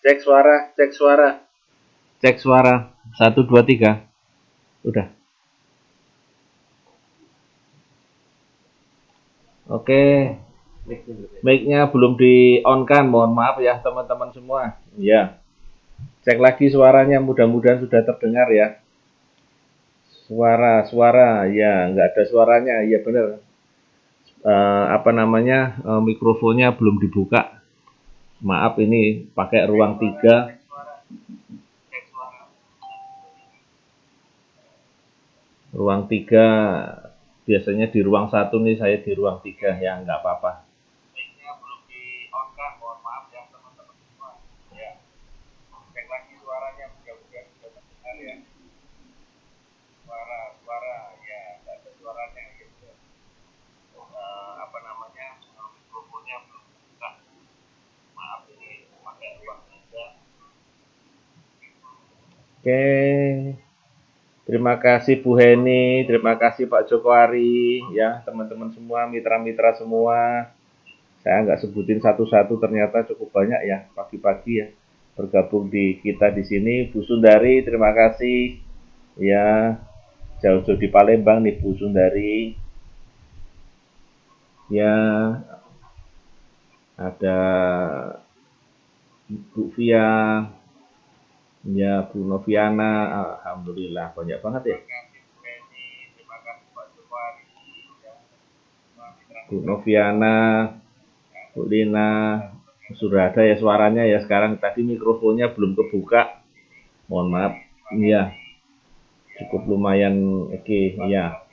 Cek suara, cek suara, cek suara. 1 2 3. Udah. Oke. Mic-nya belum di-on kan, mohon maaf ya teman-teman semua. Ya. Cek lagi suaranya, mudah-mudahan sudah terdengar ya. Suara, ya, nggak ada suaranya, ya benar. Mikrofonnya belum dibuka. Maaf, ini pakai ruang 3. Ruang 3 biasanya di ruang 1 nih, saya di ruang 3 ya, nggak apa-apa. Oke. Terima kasih Bu Heni, terima kasih Pak Joko Ari, ya teman-teman semua, mitra-mitra semua. Saya nggak sebutin satu-satu, ternyata cukup banyak ya pagi-pagi ya bergabung di kita di sini. Bu Sundari, terima kasih. Ya, jauh-jauh di Palembang nih Bu Sundari. Ya, ada Bu Via, ya Bu Noviana, alhamdulillah banyak banget ya. Bu Noviana, Bu Lina, sudah ada ya suaranya ya sekarang. Tadi mikrofonnya belum kebuka, mohon maaf. Iya, cukup lumayan oke, ya.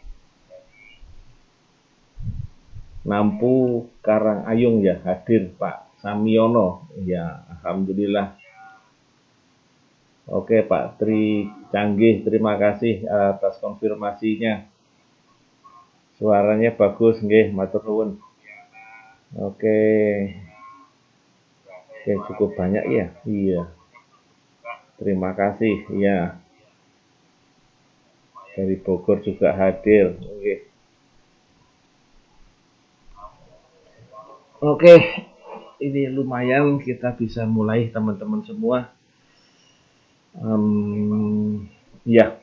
Nampu Karangayung ya hadir Pak Samiono, ya alhamdulillah. Oke Pak Tri Canggih, terima kasih atas konfirmasinya. Suaranya bagus nggih, matur nuwun. Oke. Oke, cukup banyak ya. Iya. Terima kasih. Ya. Dari Bogor juga hadir. Oke. Oke. Ini lumayan kita bisa mulai teman-teman semua. Ya.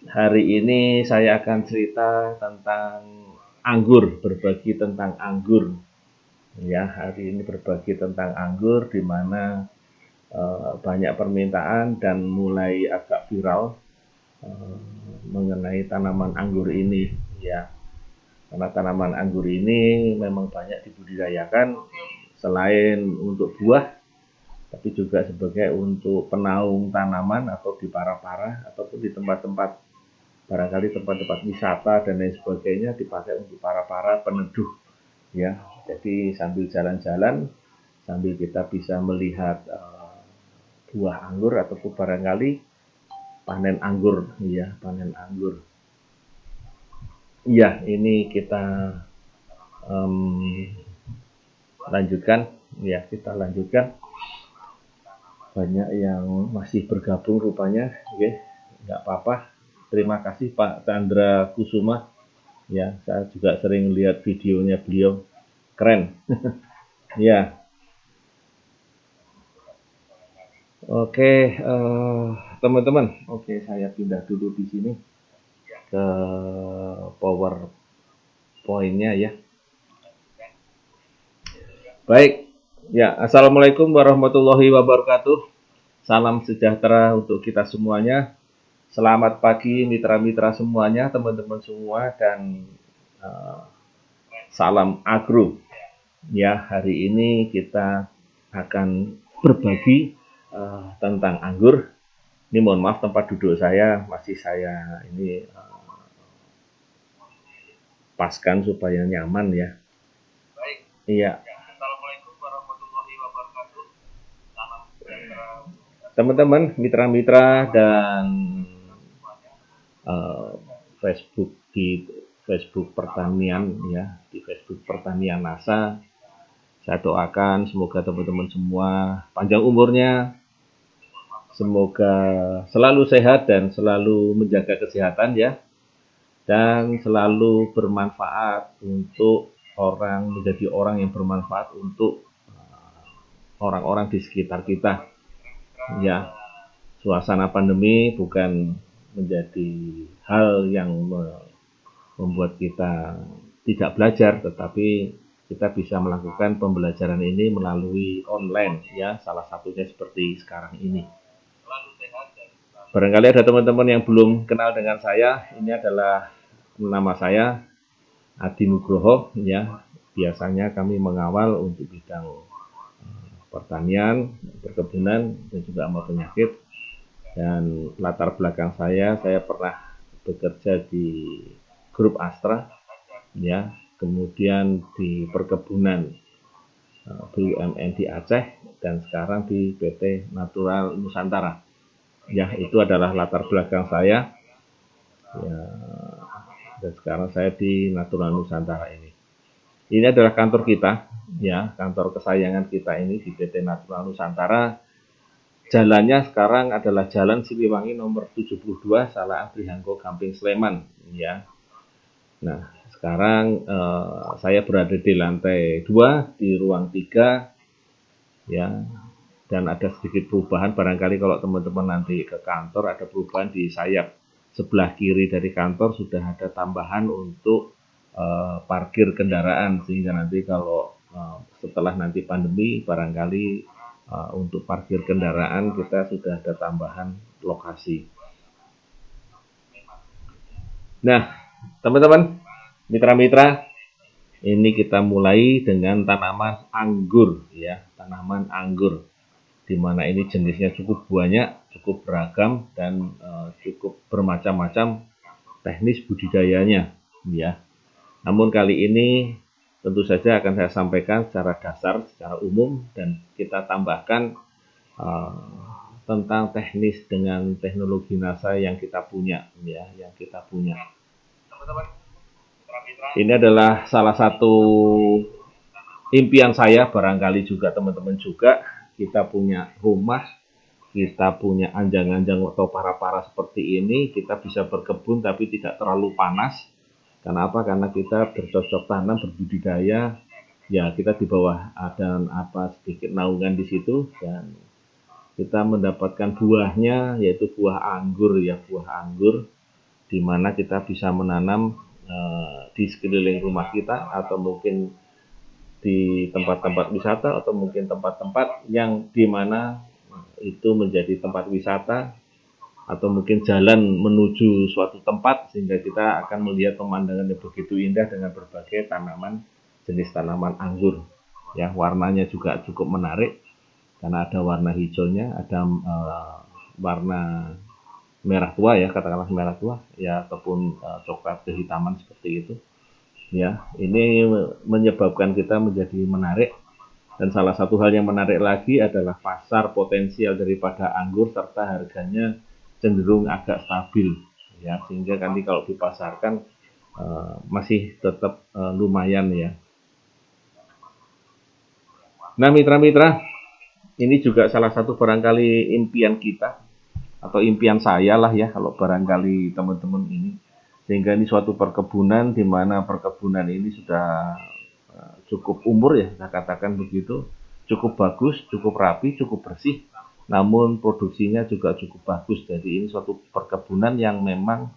Hari ini saya akan cerita tentang anggur, berbagi tentang anggur. Ya, hari ini berbagi tentang anggur di mana banyak permintaan dan mulai agak viral mengenai tanaman anggur ini ya, karena tanaman anggur ini memang banyak dibudidayakan selain untuk buah tapi juga sebagai untuk penaung tanaman atau di para-para ataupun di tempat-tempat barangkali tempat-tempat wisata dan lain sebagainya dipakai untuk para-para peneduh ya. Jadi sambil jalan-jalan sambil kita bisa melihat buah anggur ataupun barangkali panen anggur ya, panen anggur. Iya, ini kita lanjutkan ya, kita lanjutkan. Banyak yang masih bergabung rupanya, oke, nggak apa-apa. Terima kasih Pak Chandra Kusuma. Ya, saya juga sering lihat videonya beliau, keren. Ya. Oke, teman-teman. Oke, saya pindah dulu di sini ke PowerPoint-nya ya. Baik, ya. Assalamualaikum warahmatullahi wabarakatuh. Salam sejahtera untuk kita semuanya. Selamat pagi mitra-mitra semuanya, teman-teman semua, dan salam agro. Ya, hari ini kita akan berbagi tentang anggur. Ini mohon maaf tempat duduk saya masih saya ini paskan supaya nyaman ya. Baik. Iya. Assalamualaikum warahmatullahi wabarakatuh. Salam sejahtera. Teman-teman, mitra-mitra dan Facebook di Facebook Pertanian ya, di Facebook Pertanian NASA. Saya doakan semoga teman-teman semua panjang umurnya, semoga selalu sehat dan selalu menjaga kesehatan ya, dan selalu bermanfaat untuk orang, menjadi orang yang bermanfaat untuk orang-orang di sekitar kita. Ya, suasana pandemi bukan menjadi hal yang membuat kita tidak belajar, tetapi kita bisa melakukan pembelajaran ini melalui online, ya, salah satunya seperti sekarang ini. Barangkali ada teman-teman yang belum kenal dengan saya. Ini adalah nama saya Adi Nugroho, ya. Biasanya kami mengawal untuk bidang pertanian, perkebunan, dan juga hama penyakit. Dan latar belakang saya pernah bekerja di grup Astra, ya, kemudian di perkebunan BUMN di Aceh, dan sekarang di PT Natural Nusantara. Ya, itu adalah latar belakang saya. Ya, dan sekarang saya di Natural Nusantara ini. Ini adalah kantor kita, ya, kantor kesayangan kita ini di PT Natural Nusantara. Jalannya sekarang adalah Jalan Siliwangi nomor 72, Salah Abri Hangko, Gamping, Sleman, ya. Nah, sekarang saya berada di lantai 2 di ruang 3, ya. Dan ada sedikit perubahan, barangkali kalau teman-teman nanti ke kantor ada perubahan di sayap sebelah kiri dari kantor sudah ada tambahan untuk parkir kendaraan, sehingga nanti kalau setelah nanti pandemi barangkali untuk parkir kendaraan kita sudah ada tambahan lokasi. Nah, teman-teman, mitra-mitra, ini kita mulai dengan tanaman anggur, ya, tanaman anggur, di mana ini jenisnya cukup banyak, cukup beragam, dan cukup bermacam-macam teknis budidayanya, ya. Namun kali ini tentu saja akan saya sampaikan secara dasar, secara umum, dan kita tambahkan tentang teknis dengan teknologi NASA yang kita punya, ya, yang kita punya. Ini adalah salah satu impian saya, barangkali juga teman-teman juga. Kita punya rumah, kita punya anjang-anjang atau para-para seperti ini, kita bisa berkebun tapi tidak terlalu panas. Kenapa? Karena kita bercocok tanam, berbudidaya, ya kita di bawah ada sedikit naungan di situ, dan kita mendapatkan buahnya, yaitu buah anggur, ya, buah anggur, di mana kita bisa menanam di sekeliling rumah kita, atau mungkin di tempat-tempat wisata, atau mungkin tempat-tempat yang di mana itu menjadi tempat wisata, atau mungkin jalan menuju suatu tempat, sehingga kita akan melihat pemandangan yang begitu indah dengan berbagai tanaman, jenis tanaman anggur, ya. Warnanya juga cukup menarik karena ada warna hijaunya, ada warna merah tua, ya, katakanlah merah tua, ya, ataupun coklat kehitaman seperti itu, ya. Ini menyebabkan kita menjadi menarik. Dan salah satu hal yang menarik lagi adalah pasar potensial daripada anggur, serta harganya cenderung agak stabil, ya, sehingga nanti kalau dipasarkan masih tetap lumayan, ya. Nah, mitra-mitra, ini juga salah satu barangkali impian kita, atau impian saya lah, ya, kalau barangkali teman-teman ini, sehingga ini suatu perkebunan di mana perkebunan ini sudah cukup umur, ya, saya katakan begitu, cukup bagus, cukup rapi, cukup bersih, namun produksinya juga cukup bagus. Jadi ini suatu perkebunan yang memang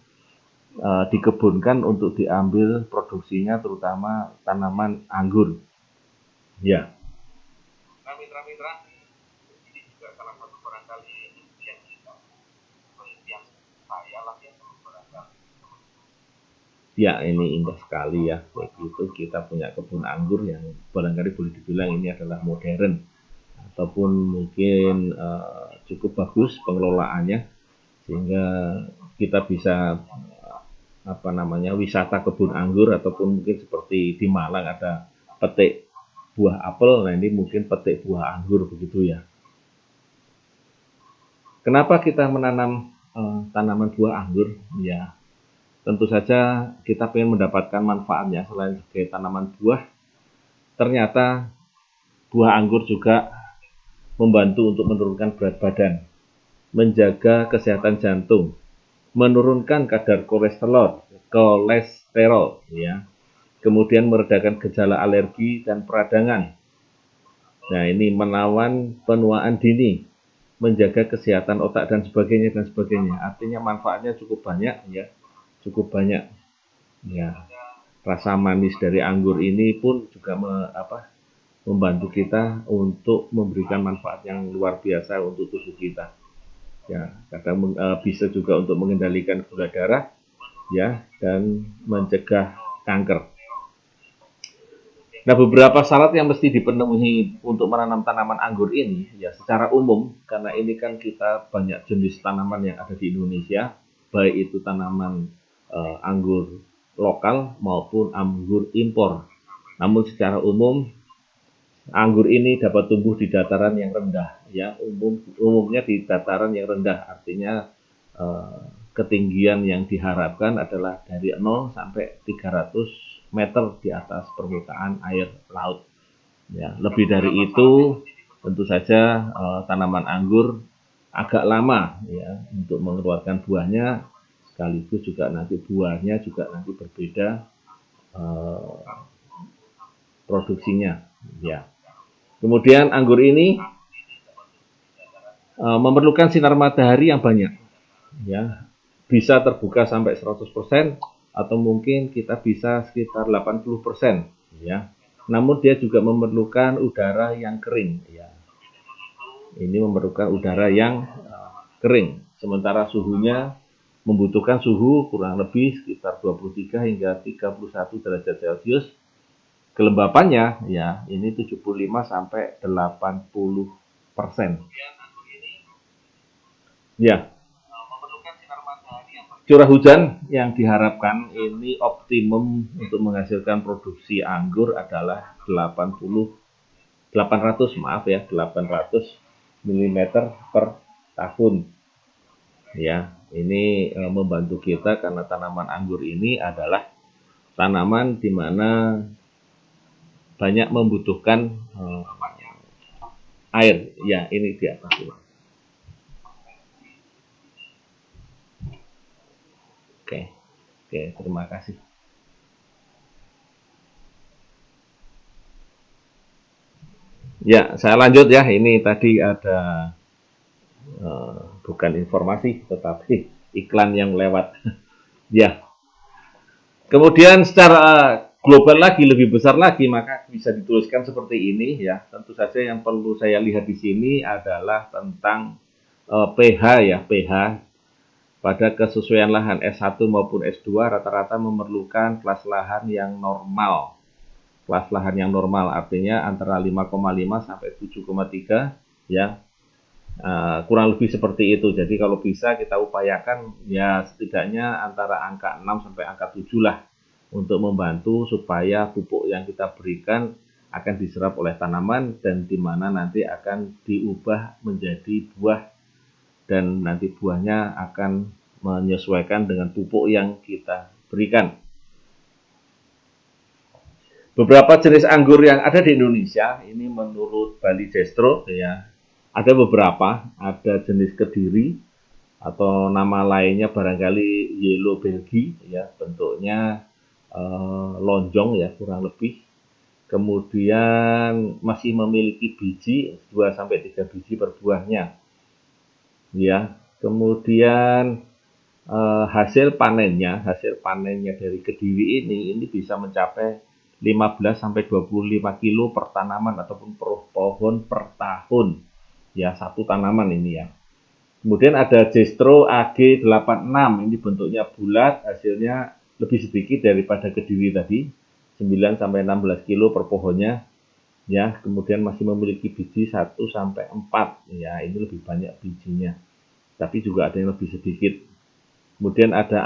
dikebunkan untuk diambil produksinya, terutama tanaman anggur, ya. Nah, mitra-mitra, ini juga salah satu barangkali impian kita, atau impian saya lah, ya, barangkali. Ya, ini indah sekali, ya. Begitu kita punya kebun anggur yang barangkali boleh dibilang ini adalah modern, ataupun mungkin cukup bagus pengelolaannya, sehingga kita bisa wisata kebun anggur, ataupun mungkin seperti di Malang ada petik buah apel, nah ini mungkin petik buah anggur, begitu, ya. Kenapa kita menanam tanaman buah anggur? Ya, tentu saja kita ingin mendapatkan manfaatnya. Selain sebagai tanaman buah, ternyata buah anggur juga membantu untuk menurunkan berat badan, menjaga kesehatan jantung, menurunkan kadar kolesterol, ya, kemudian meredakan gejala alergi dan peradangan, Nah, ini menawan penuaan dini, menjaga kesehatan otak dan sebagainya dan sebagainya. Artinya manfaatnya cukup banyak ya, cukup banyak. Ya, rasa manis dari anggur ini pun juga membantu kita untuk memberikan manfaat yang luar biasa untuk tubuh kita. Ya, kadang bisa juga untuk mengendalikan gula darah, ya, dan mencegah kanker. Nah, beberapa syarat yang mesti dipenuhi untuk menanam tanaman anggur ini, ya secara umum, karena ini kan kita banyak jenis tanaman yang ada di Indonesia, baik itu tanaman anggur lokal maupun anggur impor. Namun secara umum, anggur ini dapat tumbuh di dataran yang rendah, ya umumnya di dataran yang rendah, artinya ketinggian yang diharapkan adalah dari 0 sampai 300 meter di atas permukaan air laut. Ya, lebih dari itu tentu saja tanaman anggur agak lama ya untuk mengeluarkan buahnya, sekaligus juga nanti buahnya juga nanti berbeda produksinya. Ya. Kemudian anggur ini memerlukan sinar matahari yang banyak. Ya, bisa terbuka sampai 100% atau mungkin kita bisa sekitar 80% ya. Namun dia juga memerlukan udara yang kering ya. Ini memerlukan udara yang kering. Sementara suhunya membutuhkan suhu kurang lebih sekitar 23 hingga 31 derajat Celcius. Kelembapannya ya ini 75 sampai 80%. Ya, curah hujan yang diharapkan ini optimum untuk menghasilkan produksi anggur adalah 800 mm per tahun. Ya, ini membantu kita karena tanaman anggur ini adalah tanaman di mana banyak membutuhkan air. Ya, ini di atas ini. Oke, terima kasih. Ya, saya lanjut ya. Ini tadi ada bukan informasi, tetapi iklan yang lewat. Ya. Kemudian secara global lagi, lebih besar lagi, maka bisa dituliskan seperti ini ya. Tentu saja yang perlu saya lihat di sini adalah tentang pH ya, pH pada kesesuaian lahan S1 maupun S2 rata-rata memerlukan kelas lahan yang normal. Kelas lahan yang normal artinya antara 5,5 sampai 7,3 ya. Kurang lebih seperti itu. Jadi kalau bisa kita upayakan ya setidaknya antara angka 6 sampai angka 7 lah untuk membantu supaya pupuk yang kita berikan akan diserap oleh tanaman dan di mana nanti akan diubah menjadi buah dan nanti buahnya akan menyesuaikan dengan pupuk yang kita berikan. Beberapa jenis anggur yang ada di Indonesia ini menurut Bali Jestro ya, ada beberapa, ada jenis Kediri atau nama lainnya barangkali Yellow Belgi ya, bentuknya lonjong ya kurang lebih. Kemudian masih memiliki biji 2 sampai 3 biji per buahnya. Ya, kemudian hasil panennya dari Kediri ini bisa mencapai 15 sampai 25 kilo per tanaman ataupun per pohon per tahun. Ya, satu tanaman ini ya. Kemudian ada Jestro AG86, ini bentuknya bulat, hasilnya lebih sedikit daripada Kediri tadi, 9 sampai 16 kilo per pohonnya. Ya, kemudian masih memiliki biji 1 sampai 4. Ya, ini lebih banyak bijinya. Tapi juga ada yang lebih sedikit. Kemudian ada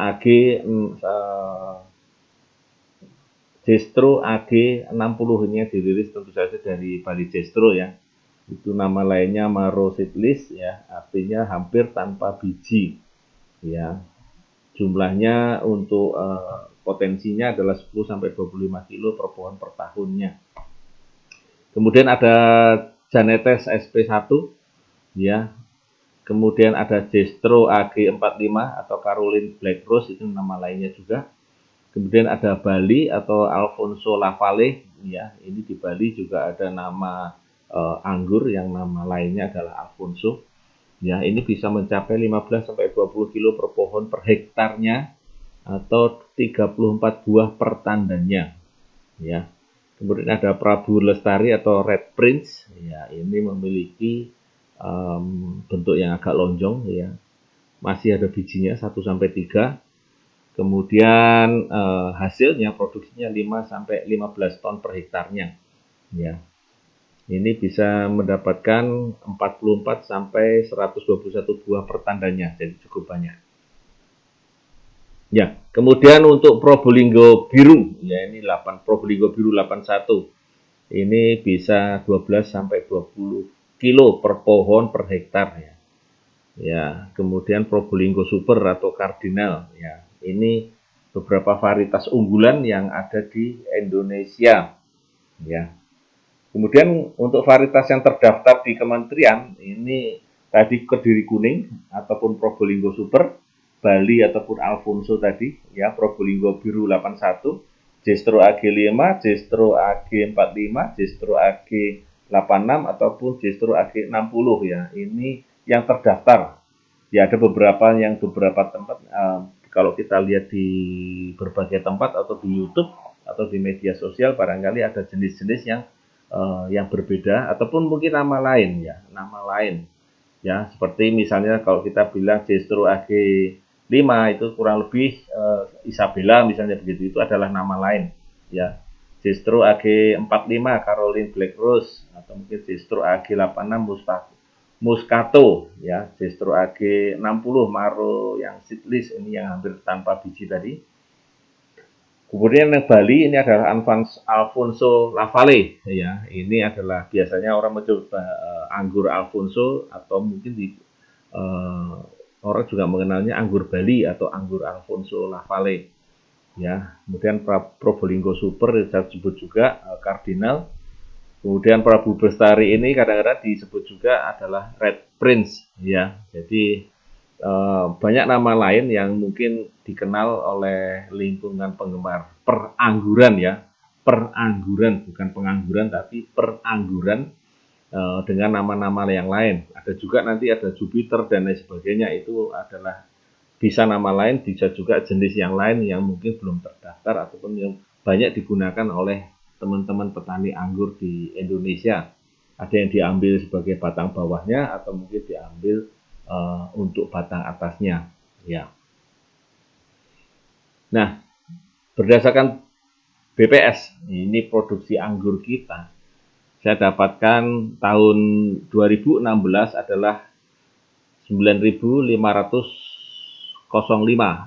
Jestro AG60, ini dirilis tentu saja dari Bali Jestro ya. Itu nama lainnya Maro Seedless ya, artinya hampir tanpa biji. Ya. Jumlahnya untuk potensinya adalah 10 sampai 25 kilo per pohon per tahunnya. Kemudian ada Janetes SP1 ya. Kemudian ada Jestro AG45 atau Caroline Black Rose, itu nama lainnya juga. Kemudian ada Bali atau Alfonso Lavalle ya. Ini di Bali juga ada nama anggur yang nama lainnya adalah Alfonso. Ya, ini bisa mencapai 15 sampai 20 kilo per pohon per hektarnya atau 34 buah per tandannya. Ya. Kemudian ada Prabu Lestari atau Red Prince. Ya, ini memiliki bentuk yang agak lonjong ya. Masih ada bijinya 1 sampai 3. Kemudian hasilnya produksinya 5 sampai 15 ton per hektarnya. Ya. Ini bisa mendapatkan 44 sampai 121 buah per tandanya, jadi cukup banyak. Ya, kemudian untuk Probolinggo biru, ya ini Probolinggo biru 81. Ini bisa 12 sampai 20 kilo per pohon per hektar ya. Ya, kemudian Probolinggo super atau kardinal ya. Ini beberapa varietas unggulan yang ada di Indonesia ya. Kemudian untuk varietas yang terdaftar di kementerian, ini tadi Kediri kuning ataupun Probolinggo super, Bali ataupun Alfonso tadi, ya Probolinggo biru 81, Jestro AG5, Jestro AG45, Jestro AG86 ataupun Jestro AG60 ya. Ini yang terdaftar. Ya ada beberapa tempat kalau kita lihat di berbagai tempat atau di YouTube atau di media sosial barangkali ada jenis-jenis yang berbeda ataupun mungkin nama lain ya seperti misalnya kalau kita bilang Jestro AG5 itu kurang lebih Isabella misalnya begitu, itu adalah nama lain ya. Jestro AG45 Caroline Black Rose atau mungkin Jestro AG86 Muscato ya, Jestro AG60 Maro yang seedless ini yang hampir tanpa biji tadi. Kemudian yang Bali ini adalah Alfonso Lavalle ya. Ini adalah biasanya orang mencoba anggur Alfonso atau mungkin orang juga mengenalnya anggur Bali atau anggur Alfonso Lavalle ya. Kemudian Probolinggo super saya sebut juga kardinal. Kemudian Prabu Bestari ini kadang-kadang disebut juga adalah Red Prince ya. Jadi banyak nama lain yang mungkin dikenal oleh lingkungan penggemar perangguran ya, perangguran bukan pengangguran tapi perangguran dengan nama-nama yang lain. Ada juga nanti ada Jupiter dan lain sebagainya, itu adalah bisa nama lain, bisa juga jenis yang lain yang mungkin belum terdaftar ataupun yang banyak digunakan oleh teman-teman petani anggur di Indonesia. Ada yang diambil sebagai batang bawahnya atau mungkin diambil untuk batang atasnya ya. Nah, berdasarkan BPS ini produksi anggur kita, saya dapatkan tahun 2016 adalah 9.505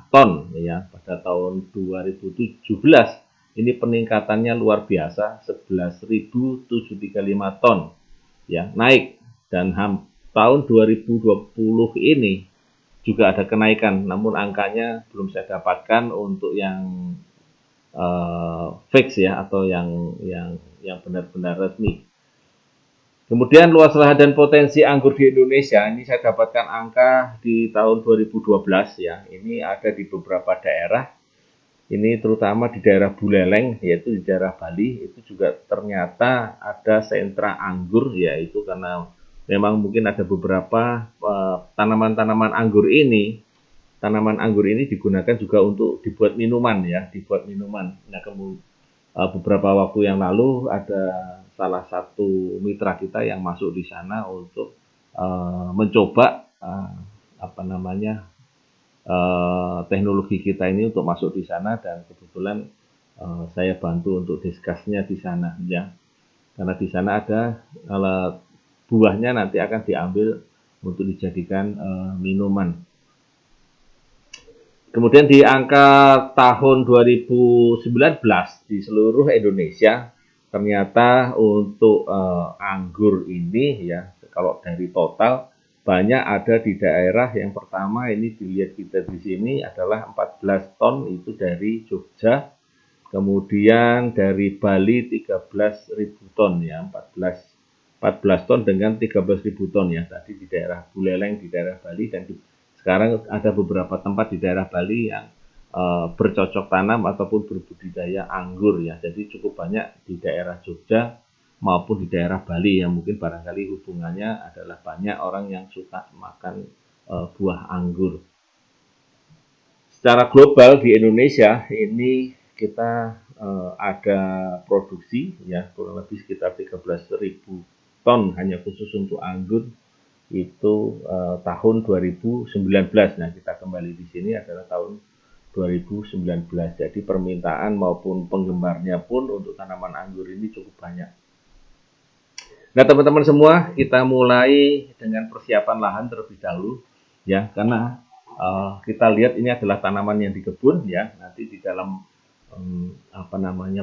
ton ya. Pada tahun 2017 ini peningkatannya luar biasa 11.735 ton ya, naik. Dan tahun 2020 ini juga ada kenaikan, namun angkanya belum saya dapatkan untuk yang fix ya atau yang benar-benar resmi. Kemudian luas lahan dan potensi anggur di Indonesia ini saya dapatkan angka di tahun 2012 ya. Ini ada di beberapa daerah. Ini terutama di daerah Buleleng yaitu di daerah Bali, itu juga ternyata ada sentra anggur yaitu karena memang mungkin ada beberapa tanaman anggur ini digunakan juga untuk dibuat minuman ya, Nah, beberapa waktu yang lalu ada salah satu mitra kita yang masuk di sana untuk mencoba teknologi kita ini untuk masuk di sana, dan kebetulan saya bantu untuk diskusnya di sana ya. Karena di sana ada buahnya nanti akan diambil untuk dijadikan minuman. Kemudian di angka tahun 2019 di seluruh Indonesia ternyata untuk anggur ini ya, kalau dari total banyak ada di daerah yang pertama ini dilihat kita di sini adalah 14 ton itu dari Jogja. Kemudian dari Bali 13.000 ton ya, 14 ton dengan 13.000 ton ya, tadi di daerah Buleleng di daerah Bali, dan sekarang ada beberapa tempat di daerah Bali yang bercocok tanam ataupun berbudidaya anggur ya. Jadi cukup banyak di daerah Jogja maupun di daerah Bali yang mungkin barangkali hubungannya adalah banyak orang yang suka makan buah anggur. Secara global di Indonesia ini kita ada produksi ya kurang lebih sekitar 13.000 ton hanya khusus untuk anggur itu tahun 2019. Nah, kita kembali di sini adalah tahun 2019. Jadi permintaan maupun penggemarnya pun untuk tanaman anggur ini cukup banyak. Nah, teman-teman semua, kita mulai dengan persiapan lahan terlebih dahulu ya, karena kita lihat ini adalah tanaman yang di kebun ya. Nanti di dalam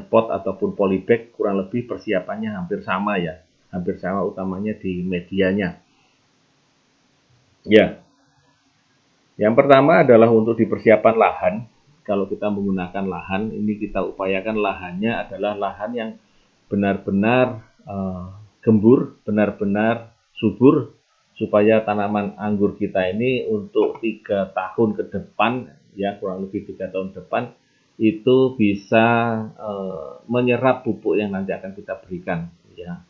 pot ataupun polybag kurang lebih persiapannya hampir sama ya. Hampir sama utamanya di medianya. Ya. Yang pertama adalah untuk di persiapan lahan. Kalau kita menggunakan lahan, ini kita upayakan lahannya adalah lahan yang benar-benar gembur, benar-benar subur, supaya tanaman anggur kita ini untuk 3 tahun ke depan, ya kurang lebih 3 tahun depan, itu bisa menyerap pupuk yang nanti akan kita berikan. Ya.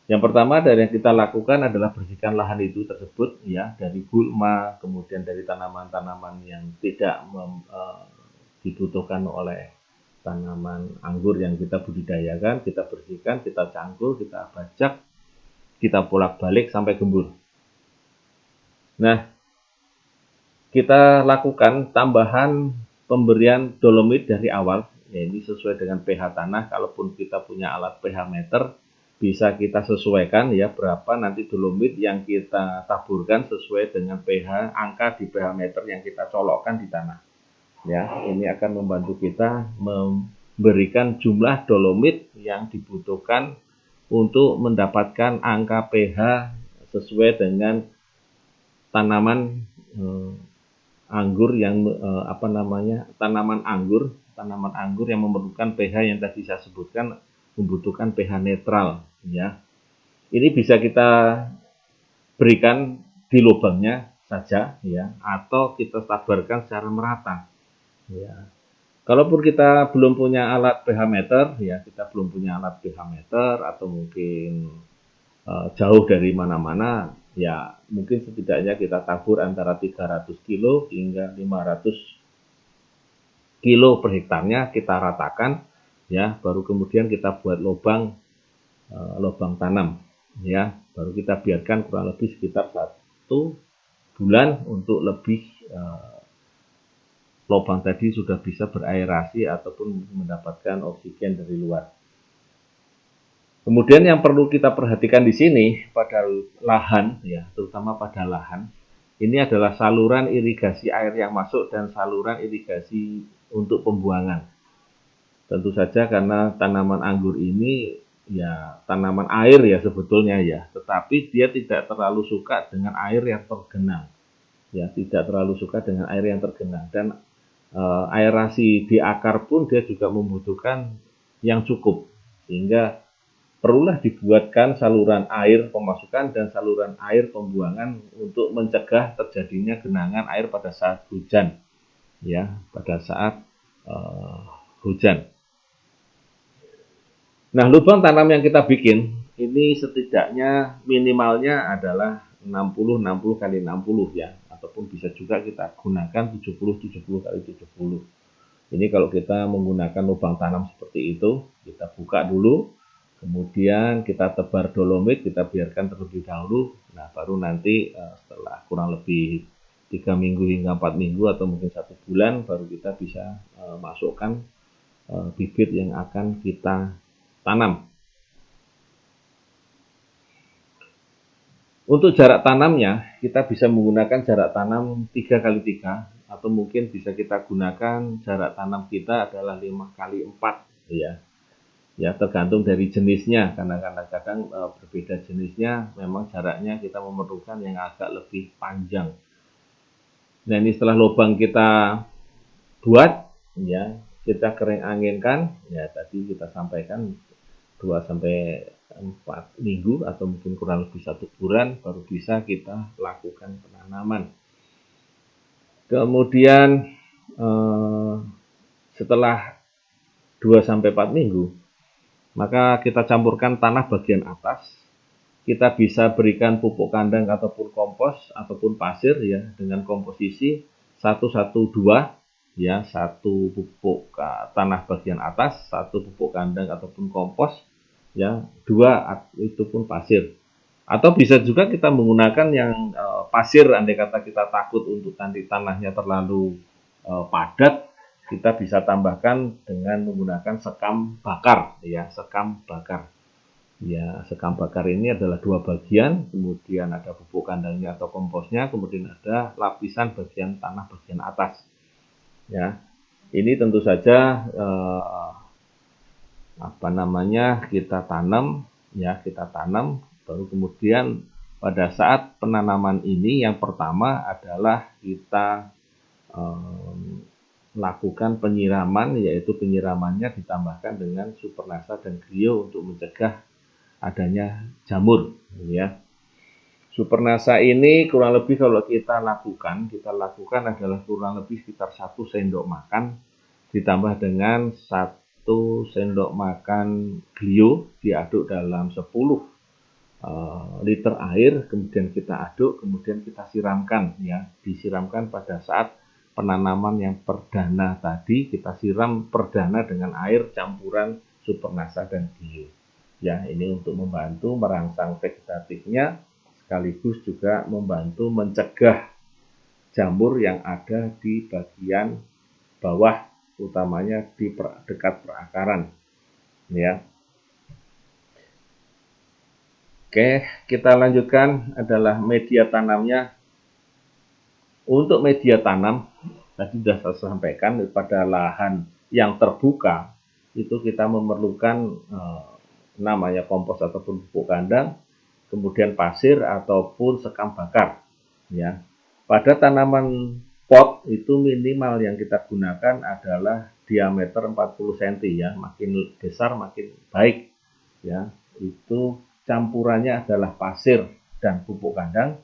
Yang pertama dari yang kita lakukan adalah bersihkan lahan itu tersebut, ya dari gulma, kemudian dari tanaman-tanaman yang tidak dibutuhkan oleh tanaman anggur yang kita budidayakan, kita bersihkan, kita cangkul, kita bajak, kita bolak-balik sampai gembur. Nah, kita lakukan tambahan pemberian dolomit dari awal, ya ini sesuai dengan pH tanah. Kalaupun kita punya alat pH meter, bisa kita sesuaikan ya berapa nanti dolomit yang kita taburkan sesuai dengan pH angka di pH meter yang kita colokkan di tanah. Ya, ini akan membantu kita memberikan jumlah dolomit yang dibutuhkan untuk mendapatkan angka pH sesuai dengan tanaman anggur yang tanaman anggur yang memerlukan pH yang tadi saya sebutkan membutuhkan pH netral ya. Ini bisa kita berikan di lubangnya saja ya atau kita taburkan secara merata. Ya. Kalaupun kita belum punya alat pH meter, ya kita belum punya alat pH meter atau mungkin jauh dari mana-mana, ya mungkin setidaknya kita tabur antara 300 kilo hingga 500 kilo per hektarnya kita ratakan, ya baru kemudian kita buat lubang tanam, ya baru kita biarkan kurang lebih sekitar 1 bulan untuk lebih lubang tadi sudah bisa beraerasi ataupun mendapatkan oksigen dari luar. Kemudian yang perlu kita perhatikan di sini pada lahan, ya terutama pada lahan, ini adalah saluran irigasi air yang masuk dan saluran irigasi untuk pembuangan. Tentu saja karena tanaman anggur ini ya tanaman air ya sebetulnya ya, tetapi dia tidak terlalu suka dengan air yang tergenang. Ya, tidak terlalu suka dengan air yang tergenang dan aerasi di akar pun dia juga membutuhkan yang cukup sehingga perlulah dibuatkan saluran air pemasukan dan saluran air pembuangan untuk mencegah terjadinya genangan air pada saat hujan ya pada saat hujan. Nah, lubang tanam yang kita bikin ini setidaknya minimalnya adalah 60 kali 60 ya ataupun bisa juga kita gunakan 70 kali 70. Ini kalau kita menggunakan lubang tanam seperti itu, kita buka dulu, kemudian kita tebar dolomit, kita biarkan terlebih dahulu. Nah, baru nanti setelah kurang lebih 3 minggu hingga 4 minggu atau mungkin 1 bulan, baru kita bisa masukkan bibit yang akan kita tanam. Untuk jarak tanamnya, kita bisa menggunakan jarak tanam 3 kali 3 atau mungkin bisa kita gunakan jarak tanam kita adalah 5 kali 4 ya. Ya, tergantung dari jenisnya karena kadang-kadang berbeda jenisnya memang jaraknya kita memerlukan yang agak lebih panjang. Nah, ini setelah lubang kita buat ya, kita kering anginkan ya tadi kita sampaikan 2 sampai 4 minggu atau mungkin kurang lebih 1 bulan baru bisa kita lakukan penanaman. Kemudian setelah 2 sampai 4 minggu Maka kita campurkan tanah bagian atas. Kita bisa berikan pupuk kandang ataupun kompos ataupun pasir ya dengan komposisi 1-1-2 ya, satu pupuk tanah bagian atas, satu pupuk kandang ataupun kompos ya, dua itu pun pasir. Atau bisa juga kita menggunakan yang pasir, andai kata kita takut untuk nanti tanahnya terlalu padat, kita bisa tambahkan dengan menggunakan sekam bakar ya, sekam bakar. Ya, sekam bakar ini adalah dua bagian, kemudian ada pupuk kandangnya atau komposnya, kemudian ada lapisan bagian tanah bagian atas. Ya, ini tentu saja kita tanam, ya kita tanam, baru kemudian pada saat penanaman ini yang pertama adalah kita lakukan penyiraman, yaitu penyiramannya ditambahkan dengan Supernasa dan Glio untuk mencegah adanya jamur ya. Supernasa ini kurang lebih kalau kita lakukan adalah kurang lebih sekitar 1 sendok makan ditambah dengan 1 sendok makan Glio diaduk dalam 10 liter air, kemudian kita aduk, kemudian kita siramkan ya, disiramkan pada saat penanaman yang perdana tadi, kita siram perdana dengan air campuran Supernasa dan Glio. Ya, ini untuk membantu merangsang vegetatifnya sekaligus juga membantu mencegah jamur yang ada di bagian bawah, utamanya di dekat perakaran. Ya. Oke, kita lanjutkan adalah media tanamnya. Untuk media tanam, tadi sudah saya sampaikan pada lahan yang terbuka itu kita memerlukan namanya kompos ataupun pupuk kandang, kemudian pasir ataupun sekam bakar. Ya, pada tanaman pot itu minimal yang kita gunakan adalah diameter 40 cm ya, makin besar makin baik. Ya, itu campurannya adalah pasir dan pupuk kandang,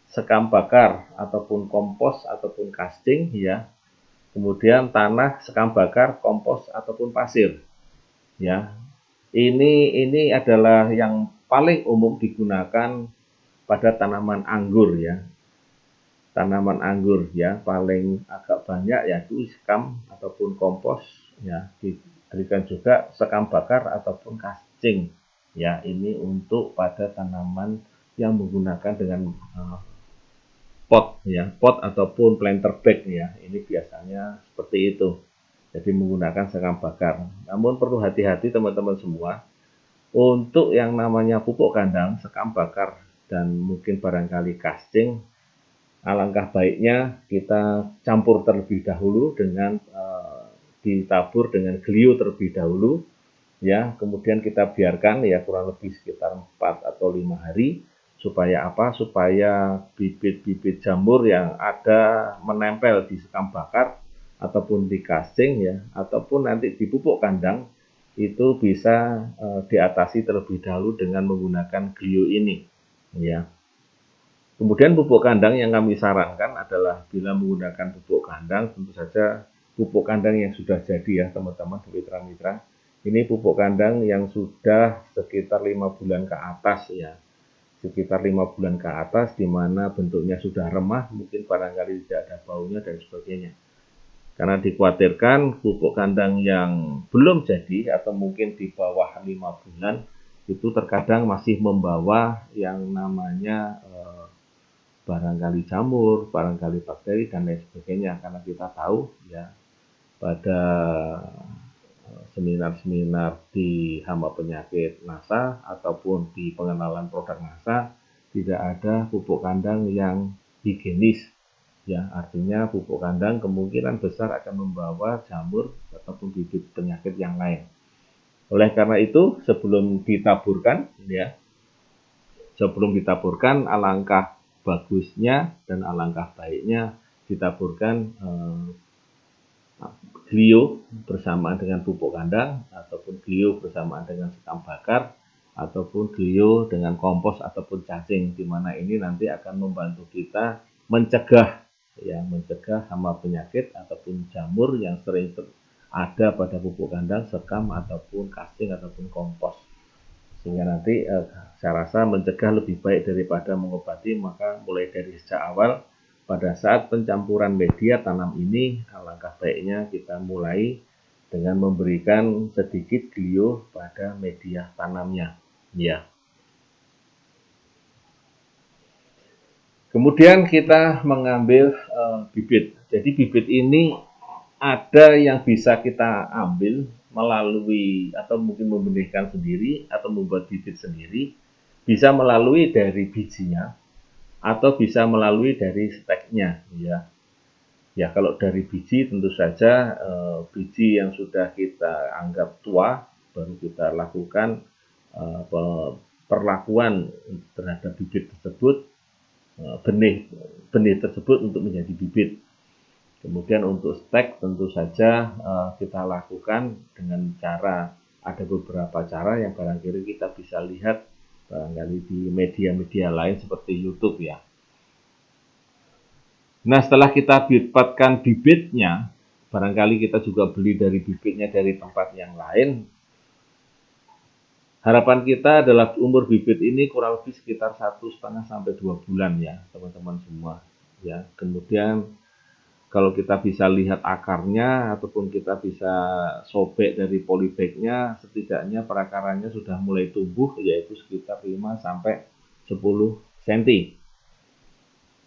sekam bakar ataupun kompos ataupun casting ya. Kemudian tanah, sekam bakar, kompos ataupun pasir. Ya, ini adalah yang paling umum digunakan pada tanaman anggur ya. Tanaman anggur ya, paling agak banyak yaitu sekam ataupun kompos ya, diberikan juga sekam bakar ataupun casting. Ya, ini untuk pada tanaman yang menggunakan dengan pot ya, pot ataupun planter bag ya. Ini biasanya seperti itu. Jadi menggunakan sekam bakar. Namun perlu hati-hati teman-teman semua. Untuk yang namanya pupuk kandang, sekam bakar, dan mungkin barangkali casting, alangkah baiknya kita campur terlebih dahulu dengan ditabur dengan Glio terlebih dahulu, ya. Kemudian kita biarkan ya kurang lebih sekitar 4 atau 5 hari. Supaya apa? Supaya bibit-bibit jamur yang ada menempel di sekam bakar ataupun di casting ya, ataupun nanti di pupuk kandang itu bisa diatasi terlebih dahulu dengan menggunakan Glio ini ya. Kemudian pupuk kandang yang kami sarankan adalah bila menggunakan pupuk kandang, tentu saja pupuk kandang yang sudah jadi ya teman-teman mitra-mitra. Ini pupuk kandang yang sudah sekitar 5 bulan ke atas ya. Sekitar 5 bulan ke atas di mana bentuknya sudah remah, mungkin barangkali tidak ada baunya dan sebagainya. Karena dikhawatirkan pupuk kandang yang belum jadi atau mungkin di bawah 5 bulan itu terkadang masih membawa yang namanya barangkali jamur, barangkali bakteri dan lain sebagainya. Karena kita tahu ya pada seminar-seminar di hama penyakit NASA ataupun di pengenalan produk NASA tidak ada pupuk kandang yang higienis. Ya, artinya pupuk kandang kemungkinan besar akan membawa jamur ataupun bibit penyakit yang lain. Oleh karena itu, sebelum ditaburkan, alangkah bagusnya dan alangkah baiknya ditaburkan Glio bersamaan dengan pupuk kandang ataupun Glio bersamaan dengan sekam bakar ataupun Glio dengan kompos ataupun cacing, di mana ini nanti akan membantu kita mencegah hama penyakit ataupun jamur yang sering ada pada pupuk kandang, sekam, ataupun casing, ataupun kompos. Sehingga nanti saya rasa mencegah lebih baik daripada mengobati, maka mulai dari sejak awal pada saat pencampuran media tanam ini, alangkah baiknya kita mulai dengan memberikan sedikit glio pada media tanamnya. Ya. Kemudian kita mengambil bibit. Jadi bibit ini ada yang bisa kita ambil melalui atau mungkin membenihkan sendiri atau membuat bibit sendiri, bisa melalui dari bijinya atau bisa melalui dari steknya, ya. Ya, kalau dari biji tentu saja biji yang sudah kita anggap tua baru kita lakukan perlakuan terhadap bibit tersebut, benih tersebut untuk menjadi bibit. Kemudian untuk stek tentu saja kita lakukan dengan cara, ada beberapa cara yang barangkali kita bisa lihat barangkali di media-media lain seperti YouTube, ya. Nah, setelah kita dapatkan bibitnya, barangkali kita juga beli dari bibitnya dari tempat yang lain. Harapan kita adalah umur bibit ini kurang lebih sekitar 1,5 sampai 2 bulan, ya, teman-teman semua. Ya, kemudian kalau kita bisa lihat akarnya ataupun kita bisa sobek dari polybagnya, setidaknya perakarannya sudah mulai tumbuh, yaitu sekitar 5 sampai 10 cm.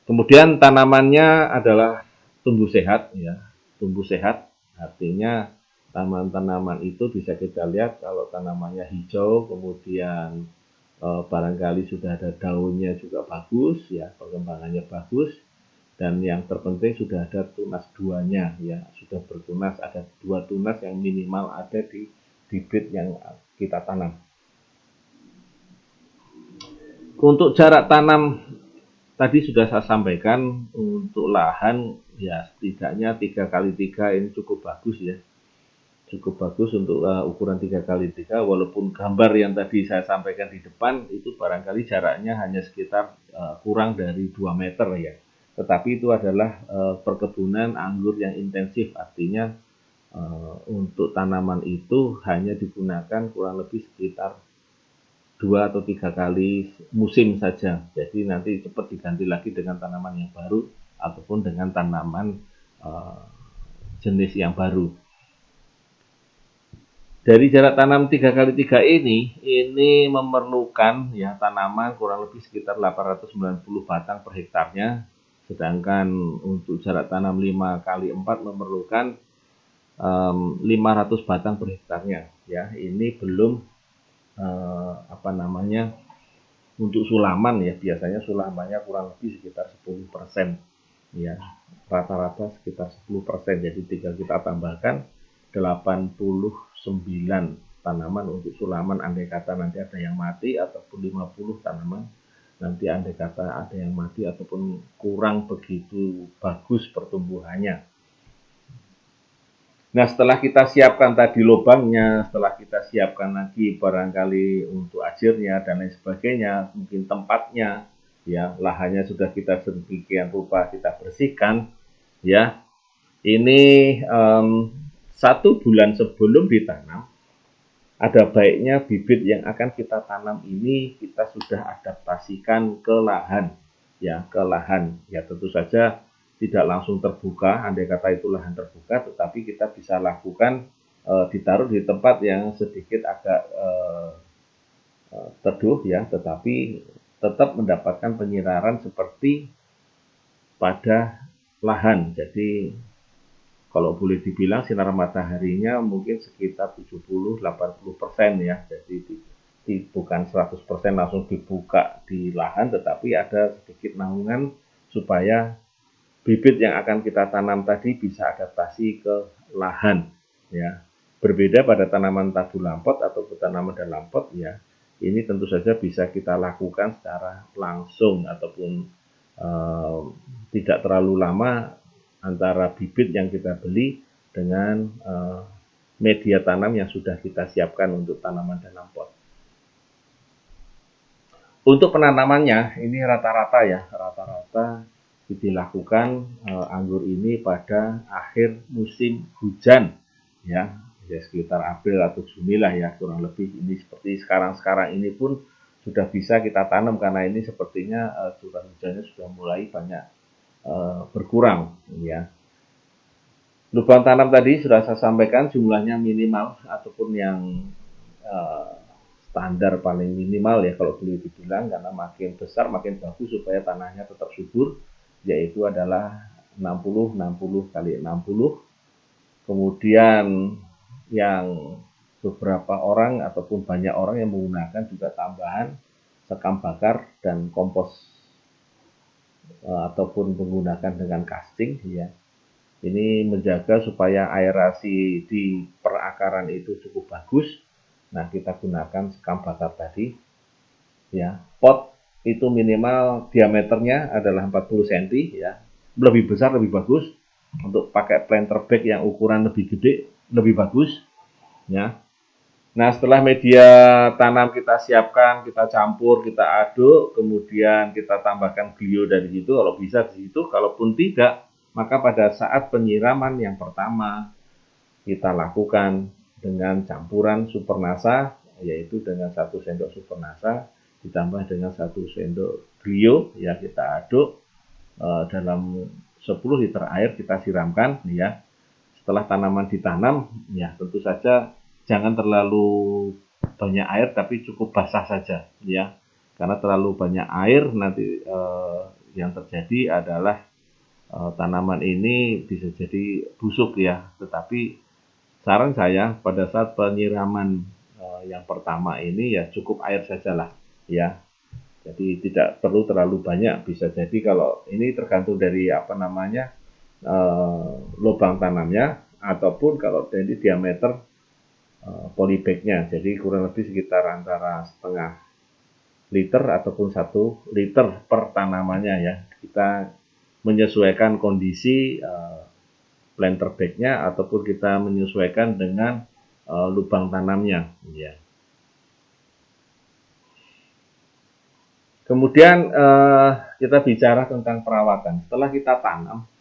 Kemudian tanamannya adalah tumbuh sehat, ya. Tumbuh sehat artinya tanaman-tanaman itu bisa kita lihat kalau tanamannya hijau, kemudian barangkali sudah ada daunnya juga bagus, ya, perkembangannya bagus. Dan yang terpenting sudah ada tunas duanya, ya, sudah bertunas, ada 2 tunas yang minimal ada di bibit yang kita tanam. Untuk jarak tanam tadi sudah saya sampaikan, untuk lahan ya setidaknya 3x3 ini cukup bagus, ya. Cukup bagus untuk ukuran 3x3, walaupun gambar yang tadi saya sampaikan di depan itu barangkali jaraknya hanya sekitar kurang dari 2 meter, ya. Tetapi itu adalah perkebunan anggur yang intensif, artinya untuk tanaman itu hanya digunakan kurang lebih sekitar 2 atau 3 kali musim saja. Jadi nanti cepat diganti lagi dengan tanaman yang baru ataupun dengan tanaman jenis yang baru. Dari jarak tanam 3x3 ini memerlukan, ya, tanaman kurang lebih sekitar 890 batang per hektarnya. Sedangkan untuk jarak tanam 5x4 memerlukan 500 batang per hektarnya, ya. Ini belum untuk sulaman, ya. Biasanya sulamannya kurang lebih sekitar 10%, ya. Rata-rata sekitar 10%. Jadi tinggal kita tambahkan 89 tanaman untuk sulaman, andai kata nanti ada yang mati, ataupun 50 tanaman nanti andai kata ada yang mati ataupun kurang begitu bagus pertumbuhannya. Nah, setelah kita siapkan tadi lubangnya, setelah kita siapkan lagi barangkali untuk ajirnya dan lain sebagainya, mungkin tempatnya, ya, lahannya sudah kita sedemikian rupa kita bersihkan, ya. Ini 1 bulan sebelum ditanam, ada baiknya bibit yang akan kita tanam ini kita sudah adaptasikan ke lahan, ya, ke lahan. Ya, tentu saja tidak langsung terbuka, andai kata itu lahan terbuka, tetapi kita bisa lakukan ditaruh di tempat yang sedikit agak teduh, ya, tetapi tetap mendapatkan penyinaran seperti pada lahan. Jadi kalau boleh dibilang sinar mataharinya mungkin sekitar 70-80%, ya. Jadi bukan 100% langsung dibuka di lahan, tetapi ada sedikit naungan supaya bibit yang akan kita tanam tadi bisa adaptasi ke lahan, ya. Berbeda pada tanaman tabu lampot atau tanaman dalam pot, ya. Ini tentu saja bisa kita lakukan secara langsung ataupun tidak terlalu lama antara bibit yang kita beli dengan media tanam yang sudah kita siapkan untuk tanaman dalam pot. Untuk penanamannya ini rata-rata, ya, rata-rata dilakukan anggur ini pada akhir musim hujan, ya, ya sekitar April atau Juni lah ya kurang lebih. Ini seperti sekarang ini pun sudah bisa kita tanam karena ini sepertinya curah hujannya sudah mulai banyak berkurang ya. Lubang tanam tadi sudah saya sampaikan jumlahnya minimal ataupun yang eh, standar paling minimal ya kalau boleh dibilang, karena makin besar makin bagus supaya tanahnya tetap subur, yaitu adalah 60 kali 60. Kemudian yang beberapa orang ataupun banyak orang yang menggunakan juga tambahan sekam bakar dan kompos ataupun menggunakan dengan casting ya. Ini menjaga supaya aerasi di perakaran itu cukup bagus. Nah, kita gunakan sekam bakar tadi. Ya, pot itu minimal diameternya adalah 40 cm ya. Lebih besar lebih bagus. Untuk pakai planter bag yang ukuran lebih gede lebih bagus ya. Nah, setelah media tanam kita siapkan, kita campur, kita aduk, kemudian kita tambahkan glio dari situ kalau bisa di situ, kalaupun tidak, maka pada saat penyiraman yang pertama kita lakukan dengan campuran super nasa, yaitu dengan 1 sendok super nasa ditambah dengan 1 sendok glio ya, kita aduk dalam 10 liter air kita siramkan ya. Setelah tanaman ditanam ya, tentu saja jangan terlalu banyak air tapi cukup basah saja ya, karena terlalu banyak air nanti yang terjadi adalah tanaman ini bisa jadi busuk ya. Tetapi saran saya pada saat penyiraman yang pertama ini ya cukup air sajalah ya, jadi tidak perlu terlalu banyak. Bisa jadi kalau ini tergantung dari apa namanya lubang tanamnya ataupun kalau dari diameter polybagnya, jadi kurang lebih sekitar antara setengah liter ataupun 1 liter per tanamannya ya. Kita menyesuaikan kondisi planter bagnya ataupun kita menyesuaikan dengan lubang tanamnya ya. Kemudian kita bicara tentang perawatan. Setelah kita tanam,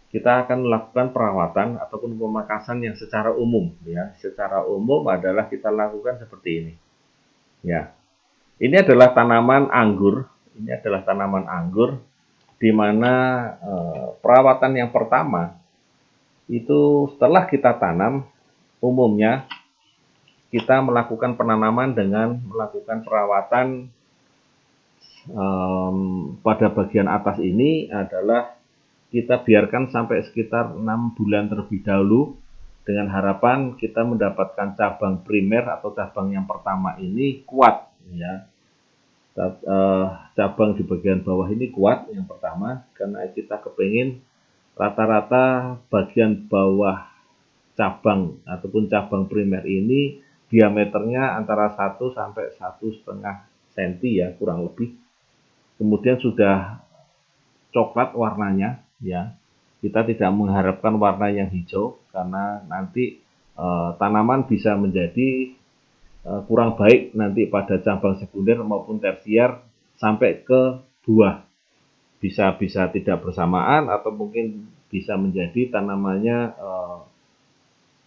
kita akan melakukan perawatan ataupun pemangkasan yang secara umum ya. Secara umum adalah kita lakukan seperti ini. Ya. Ini adalah tanaman anggur. Ini adalah tanaman anggur di mana perawatan yang pertama itu setelah kita tanam, umumnya kita melakukan penanaman dengan melakukan perawatan pada bagian atas ini adalah kita biarkan sampai sekitar 6 bulan terlebih dahulu dengan harapan kita mendapatkan cabang primer atau cabang yang pertama ini kuat ya. Cabang di bagian bawah ini kuat yang pertama, karena kita kepingin rata-rata bagian bawah cabang ataupun cabang primer ini diameternya antara 1 sampai 1,5 cm ya kurang lebih. Kemudian sudah coklat warnanya ya. Kita tidak mengharapkan warna yang hijau karena nanti tanaman bisa menjadi kurang baik nanti pada cabang sekunder maupun tersier sampai ke buah. Bisa tidak bersamaan atau mungkin bisa menjadi tanamannya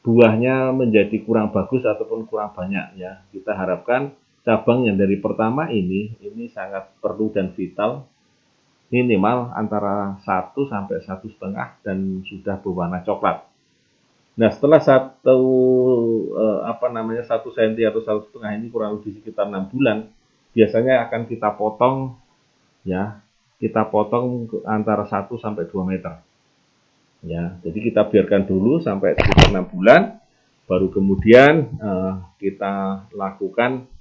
buahnya menjadi kurang bagus ataupun kurang banyak ya. Kita harapkan cabang yang dari pertama ini sangat perlu dan vital, minimal antara 1 sampai 1,5 dan sudah berwarna coklat. Nah, setelah 1 cm atau 1,5 ini kurang lebih sekitar 6 bulan, biasanya akan kita potong ya. Kita potong antara 1 sampai 2 meter. Ya, jadi kita biarkan dulu sampai sekitar 6 bulan, baru kemudian kita lakukan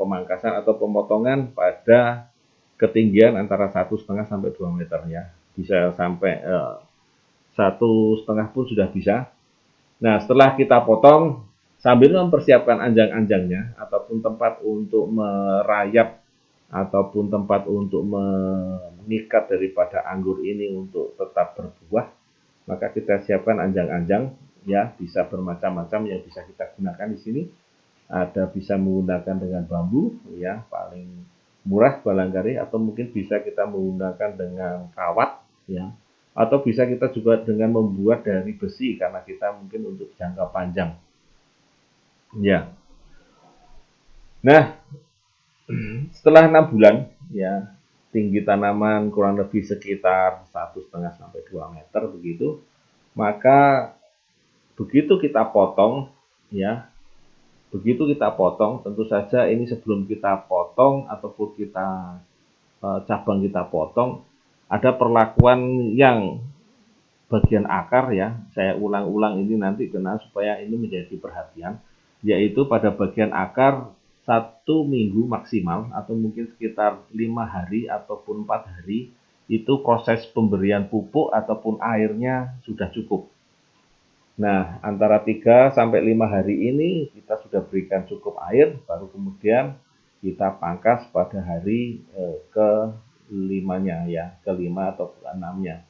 pemangkasan atau pemotongan pada ketinggian antara 1,5 sampai 2 meter ya. Bisa sampai 1,5 pun sudah bisa. Nah, setelah kita potong, sambil mempersiapkan anjang-anjangnya ataupun tempat untuk merayap ataupun tempat untuk mengikat daripada anggur ini untuk tetap berbuah, maka kita siapkan anjang-anjang ya, bisa bermacam-macam yang bisa kita gunakan di sini. Ada bisa menggunakan dengan bambu ya, paling murah barangkali, atau mungkin bisa kita menggunakan dengan kawat ya. Atau bisa kita juga dengan membuat dari besi karena kita mungkin untuk jangka panjang. Ya. Nah, setelah 6 bulan, ya, tinggi tanaman kurang lebih sekitar 1,5 sampai 2 meter begitu, maka begitu kita potong, ya, begitu kita potong, tentu saja ini sebelum kita potong ataupun kita cabang kita potong, ada perlakuan yang bagian akar, ya, saya ulang-ulang ini nanti karena supaya ini menjadi perhatian, yaitu pada bagian akar 1 minggu maksimal atau mungkin sekitar 5 hari ataupun 4 hari itu proses pemberian pupuk ataupun airnya sudah cukup. Nah, antara 3 sampai 5 hari ini kita sudah berikan cukup air, baru kemudian kita pangkas pada hari ke-5-nya, ya, ke-5 atau ke-6-nya.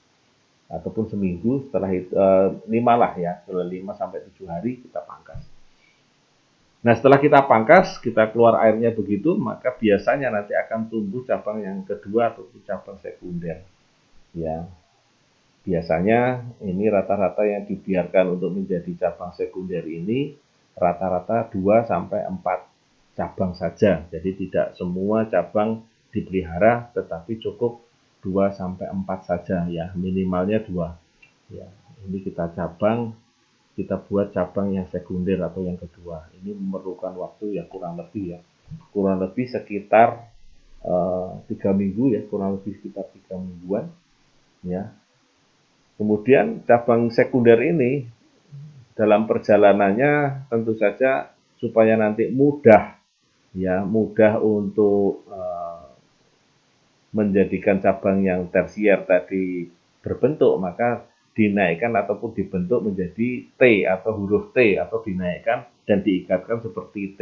Ataupun seminggu setelah itu 5 lah, ya, setelah 5 sampai 7 hari kita pangkas. Nah, setelah kita pangkas, kita keluar airnya begitu, maka biasanya nanti akan tumbuh cabang yang kedua atau cabang sekunder. Ya, biasanya ini rata-rata yang dibiarkan untuk menjadi cabang sekunder ini rata-rata 2 sampai 4 cabang saja. Jadi tidak semua cabang dipelihara, tetapi cukup 2 sampai 4 saja, ya, minimalnya 2. Ya, ini kita buat cabang yang sekunder atau yang kedua. Ini memerlukan waktu yang kurang lebih sekitar 3 minggu, ya, kurang lebih sekitar 3 mingguan, ya. Kemudian cabang sekunder ini dalam perjalanannya tentu saja supaya nanti mudah, ya, mudah untuk menjadikan cabang yang tersier tadi berbentuk, maka dinaikkan ataupun dibentuk menjadi T atau huruf T atau dinaikkan dan diikatkan seperti T,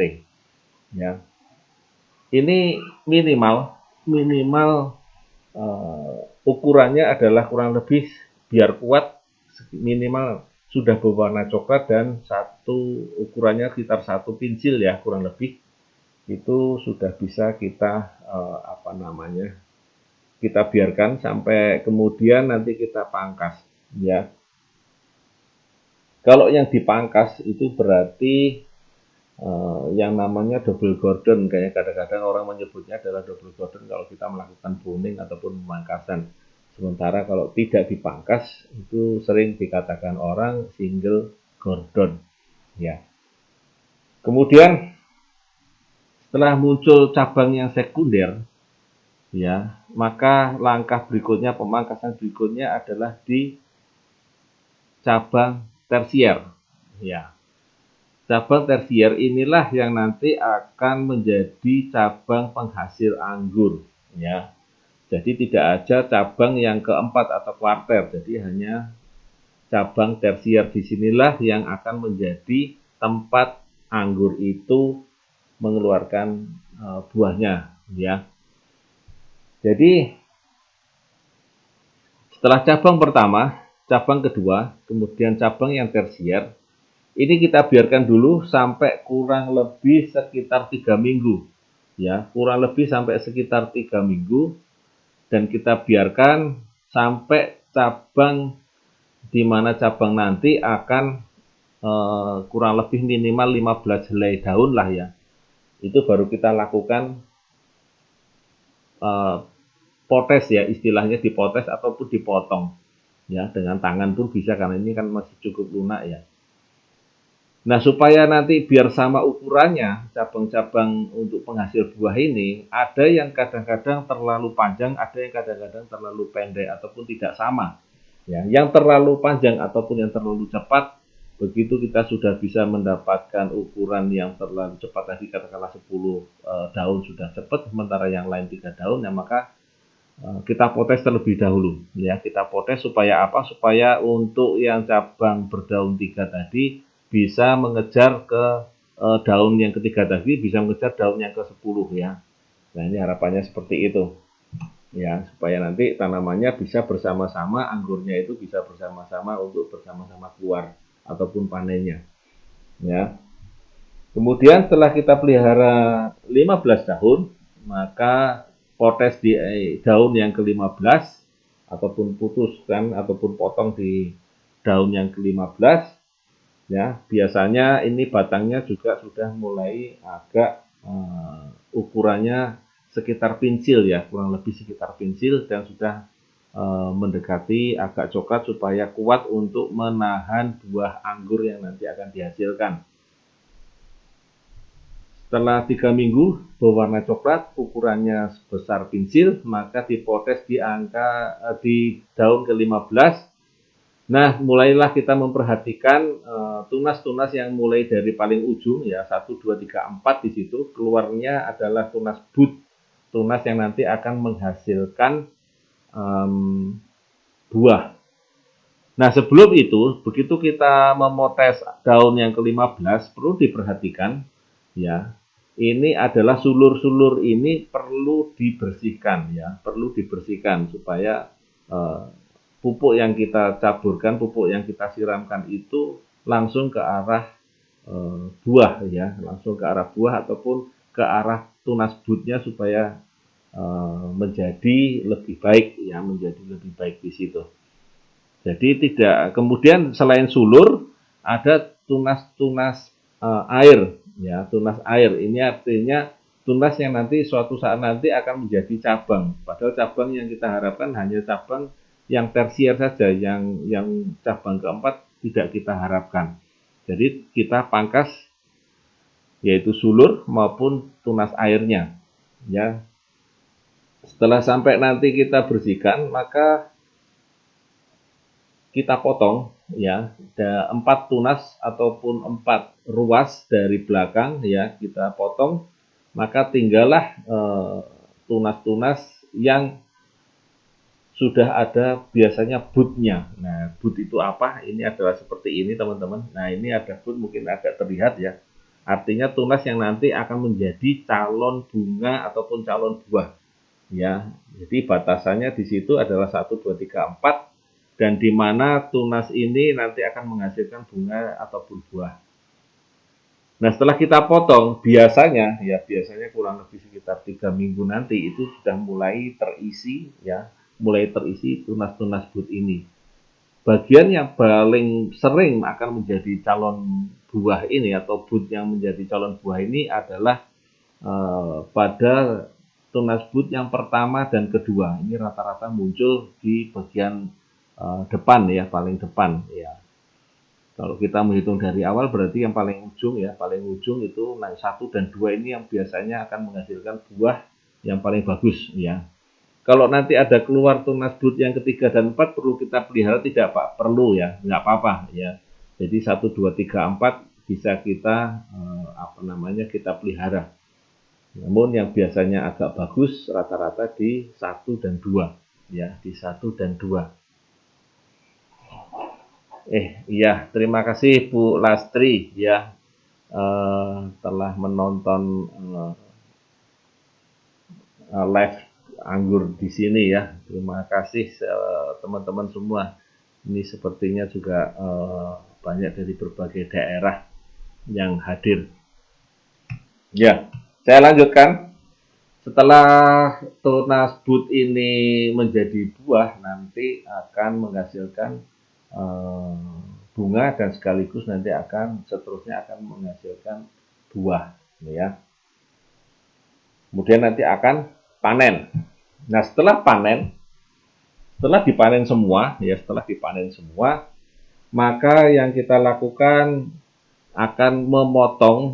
ya. Ini minimal ukurannya adalah kurang lebih biar kuat minimal sudah berwarna coklat dan ukurannya sekitar 1 pinsil, ya, kurang lebih itu sudah bisa kita kita biarkan sampai kemudian nanti kita pangkas, ya. Kalau yang dipangkas itu berarti yang namanya double gordon, kayak kadang-kadang orang menyebutnya adalah double gordon kalau kita melakukan pruning ataupun pemangkasan. Sementara kalau tidak dipangkas itu sering dikatakan orang single gordon, ya. Kemudian setelah muncul cabang yang sekunder, ya, maka langkah berikutnya, pemangkasan berikutnya adalah di cabang tersier, ya. Cabang tersier inilah yang nanti akan menjadi cabang penghasil anggur, ya. Jadi tidak ada cabang yang keempat atau kuarter, jadi hanya cabang tersier. Disinilah yang akan menjadi tempat anggur itu mengeluarkan buahnya, ya. Jadi setelah cabang pertama, cabang kedua, kemudian cabang yang tersier, ini kita biarkan dulu sampai kurang lebih sekitar 3 minggu. Ya, kurang lebih sampai sekitar 3 minggu. Dan kita biarkan sampai cabang di mana cabang nanti akan kurang lebih minimal 15 helai daun lah, ya. Itu baru kita lakukan potes, ya, istilahnya dipotes ataupun dipotong, ya, dengan tangan pun bisa karena ini kan masih cukup lunak, ya. Nah, supaya nanti biar sama ukurannya cabang-cabang untuk penghasil buah ini, ada yang kadang-kadang terlalu panjang, ada yang kadang-kadang terlalu pendek ataupun tidak sama, ya. Yang terlalu panjang ataupun yang terlalu cepat, begitu kita sudah bisa mendapatkan ukuran yang terlalu cepat tadi, katakanlah 10 daun sudah cepat, sementara yang lain 3 daun, ya, maka kita potes terlebih dahulu, ya. Kita potes supaya apa? Supaya untuk yang cabang berdaun 3 tadi bisa mengejar ke daun yang ketiga tadi, bisa mengejar daun yang ke-10, ya. Nah, ini harapannya seperti itu, ya, supaya nanti tanamannya bisa bersama-sama, anggurnya itu bisa bersama-sama untuk bersama-sama keluar ataupun panennya, ya. Kemudian setelah kita pelihara 15 tahun, maka potes di daun yang ke-15 ataupun putuskan ataupun potong di daun yang ke-15 ya. Biasanya ini batangnya juga sudah mulai agak ukurannya sekitar pensil ya, kurang lebih sekitar pensil dan sudah mendekati agak coklat supaya kuat untuk menahan buah anggur yang nanti akan dihasilkan. Setelah 3 minggu berwarna coklat, ukurannya sebesar pensil, maka dipotes di daun ke-15. Nah, mulailah kita memperhatikan tunas-tunas yang mulai dari paling ujung ya, 1, 2, 3, 4 di situ, keluarnya adalah tunas bud, tunas yang nanti akan menghasilkan buah. Nah, sebelum itu, begitu kita memotes daun yang ke-15, perlu diperhatikan ya, ini adalah sulur-sulur ini perlu dibersihkan ya, perlu dibersihkan supaya pupuk yang kita caburkan, pupuk yang kita siramkan itu langsung ke arah buah ya, langsung ke arah buah ataupun ke arah tunas budnya supaya menjadi lebih baik ya, menjadi lebih baik di situ. Jadi tidak, kemudian selain sulur ada tunas-tunas air ya, tunas air ini artinya tunas yang nanti suatu saat nanti akan menjadi cabang, padahal cabang yang kita harapkan hanya cabang yang tersier saja, yang cabang keempat tidak kita harapkan. Jadi kita pangkas yaitu sulur maupun tunas airnya ya. Setelah sampai nanti kita bersihkan, maka kita potong ya, ada 4 tunas ataupun 4 ruas dari belakang ya, kita potong, maka tinggallah tunas-tunas yang sudah ada biasanya budnya. Nah, bud itu apa? Ini adalah seperti ini teman-teman. Nah, ini ada bud, mungkin agak terlihat ya. Artinya tunas yang nanti akan menjadi calon bunga ataupun calon buah ya. Jadi batasannya di situ adalah 1, 2, 3, 4 dan di mana tunas ini nanti akan menghasilkan bunga ataupun buah. Nah, setelah kita potong, biasanya kurang lebih sekitar 3 minggu nanti itu sudah mulai terisi ya, mulai terisi tunas-tunas bud ini. Bagian yang paling sering akan menjadi calon buah ini atau bud yang menjadi calon buah ini adalah pada tunas bud yang pertama dan kedua. Ini rata-rata muncul di bagian depan ya, paling depan ya. Kalau kita menghitung dari awal berarti yang paling ujung ya, paling ujung itu 1 dan 2 ini yang biasanya akan menghasilkan buah yang paling bagus ya. Kalau nanti ada keluar tunas bud yang ketiga dan 4 perlu kita pelihara tidak Pak? Perlu ya, nggak apa-apa ya. Jadi 1, 2, 3, 4 bisa kita kita pelihara. Namun yang biasanya agak bagus rata-rata di 1 dan 2 ya, di 1 dan 2. Iya, terima kasih Bu Lastri ya telah menonton live anggur di sini ya. Terima kasih teman-teman semua. Ini sepertinya juga banyak dari berbagai daerah yang hadir. Ya, saya lanjutkan. Setelah tunas bud ini menjadi buah, nanti akan menghasilkan bunga dan sekaligus nanti seterusnya akan menghasilkan buah ya. Kemudian nanti akan panen. Nah, setelah dipanen semua, maka yang kita lakukan akan memotong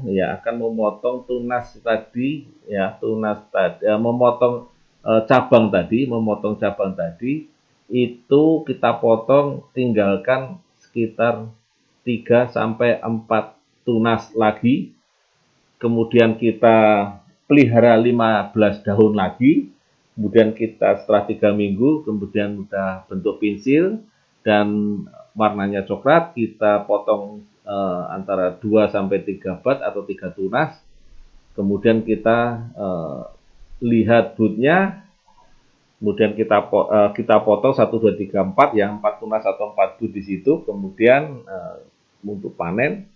tunas tadi ya, memotong cabang tadi itu kita potong, tinggalkan sekitar 3 sampai 4 tunas lagi. Kemudian kita pelihara 15 daun lagi. Kemudian kita setelah 3 minggu kemudian sudah bentuk pensil dan warnanya coklat, kita potong antara 2 sampai 3 bat atau 3 tunas. Kemudian kita lihat budnya. Kemudian kita potong 1, 2, 3, 4 ya, 4 tunas atau 4 bud di situ. Kemudian untuk panen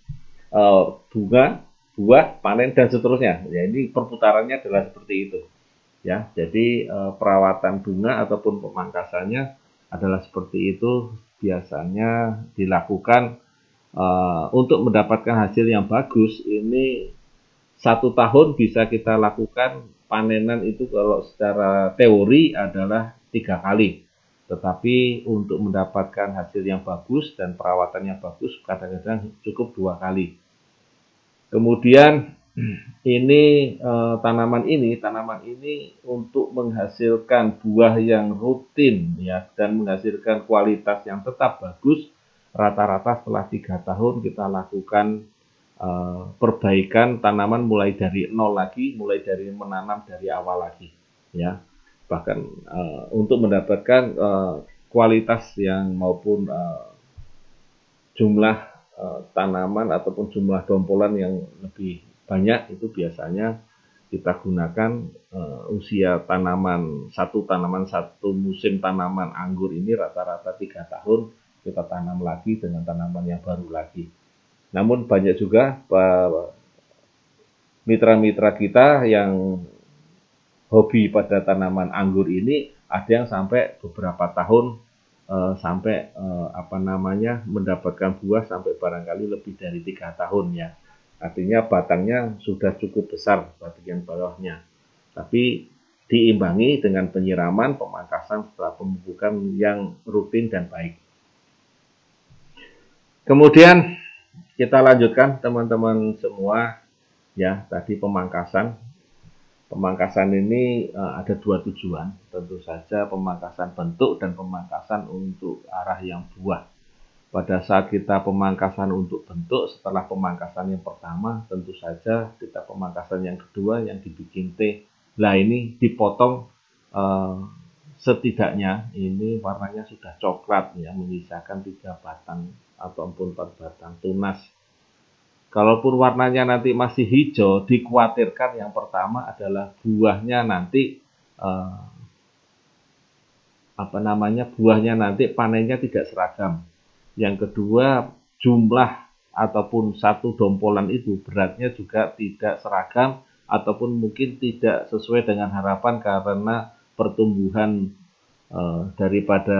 bunga, buah, panen dan seterusnya. Ya, ini perputarannya adalah seperti itu. Ya, jadi perawatan bunga ataupun pemangkasannya adalah seperti itu, biasanya dilakukan untuk mendapatkan hasil yang bagus. Ini 1 tahun bisa kita lakukan panenan itu kalau secara teori adalah 3 kali. Tetapi untuk mendapatkan hasil yang bagus dan perawatan yang bagus kadang-kadang cukup 2 kali. Kemudian ini tanaman ini untuk menghasilkan buah yang rutin ya dan menghasilkan kualitas yang tetap bagus, rata-rata setelah 3 tahun kita lakukan perbaikan tanaman mulai dari nol lagi, mulai dari menanam dari awal lagi ya. Bahkan untuk mendapatkan kualitas yang maupun jumlah tanaman ataupun jumlah dompolan yang lebih banyak, itu biasanya kita gunakan usia tanaman satu musim tanaman anggur ini rata-rata 3 tahun kita tanam lagi dengan tanaman yang baru lagi. Namun banyak juga mitra-mitra kita yang hobi pada tanaman anggur ini, ada yang sampai beberapa tahun sampai mendapatkan buah sampai barangkali lebih dari 3 tahun ya. Artinya batangnya sudah cukup besar bagian bawahnya. Tapi diimbangi dengan penyiraman, pemangkasan setelah pemupukan yang rutin dan baik. Kemudian kita lanjutkan teman-teman semua ya, tadi pemangkasan. Pemangkasan ini ada 2 tujuan, tentu saja pemangkasan bentuk dan pemangkasan untuk arah yang buah. Pada saat kita pemangkasan untuk bentuk, setelah pemangkasan yang pertama, tentu saja kita pemangkasan yang kedua yang dibikin T. Nah ini dipotong setidaknya ini warnanya sudah coklat ya, menyisakan 3 batang ataupun 4 batang tunas. Kalaupun warnanya nanti masih hijau, dikhawatirkan yang pertama adalah buahnya nanti buahnya nanti panennya tidak seragam. Yang kedua, jumlah ataupun satu dompolan itu beratnya juga tidak seragam ataupun mungkin tidak sesuai dengan harapan karena pertumbuhan daripada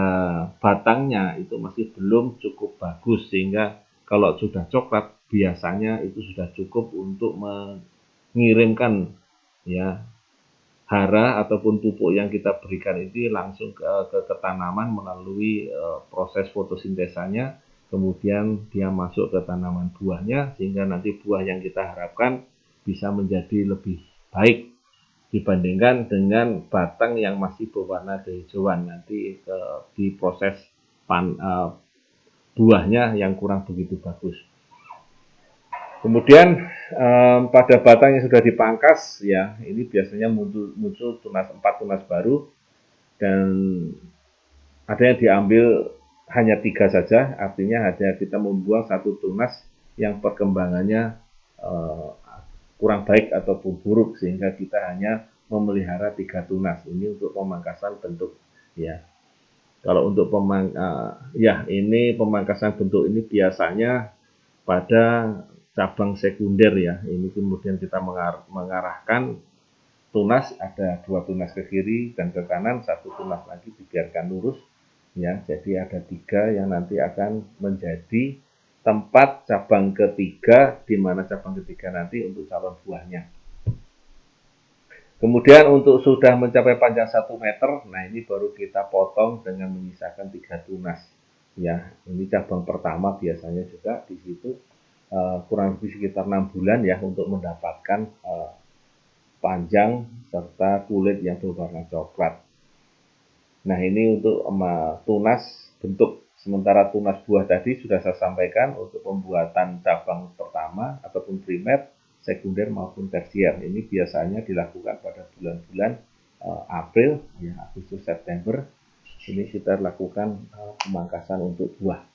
batangnya itu masih belum cukup bagus, sehingga kalau sudah coklat biasanya itu sudah cukup untuk mengirimkan ya hara ataupun pupuk yang kita berikan itu langsung ke tanaman melalui proses fotosintesanya, kemudian dia masuk ke tanaman buahnya sehingga nanti buah yang kita harapkan bisa menjadi lebih baik dibandingkan dengan batang yang masih berwarna kehijauan nanti di proses buahnya yang kurang begitu bagus. Kemudian pada batang yang sudah dipangkas ya, ini biasanya muncul tunas 4 tunas baru dan ada yang diambil hanya 3 saja, artinya hanya kita membuang 1 tunas yang perkembangannya kurang baik ataupun buruk sehingga kita hanya memelihara 3 tunas. Ini untuk pemangkasan bentuk ya. Kalau untuk ini pemangkasan bentuk ini biasanya pada cabang sekunder ya. Ini kemudian kita mengarahkan tunas, ada 2 tunas ke kiri dan ke kanan, 1 tunas lagi dibiarkan lurus ya. Jadi ada 3 yang nanti akan menjadi tempat cabang ketiga, di mana cabang ketiga nanti untuk calon buahnya. Kemudian untuk sudah mencapai panjang 1 meter, nah ini baru kita potong dengan menyisakan 3 tunas. Ya, ini cabang pertama biasanya juga di situ kurang lebih sekitar 6 bulan ya untuk mendapatkan panjang serta kulit yang berwarna coklat. Nah ini untuk tunas bentuk. Sementara tunas buah tadi sudah saya sampaikan untuk pembuatan cabang pertama ataupun primer, sekunder maupun tersier. Ini biasanya dilakukan pada bulan-bulan April, ya, Agustus, September. Ini kita lakukan pemangkasan untuk buah.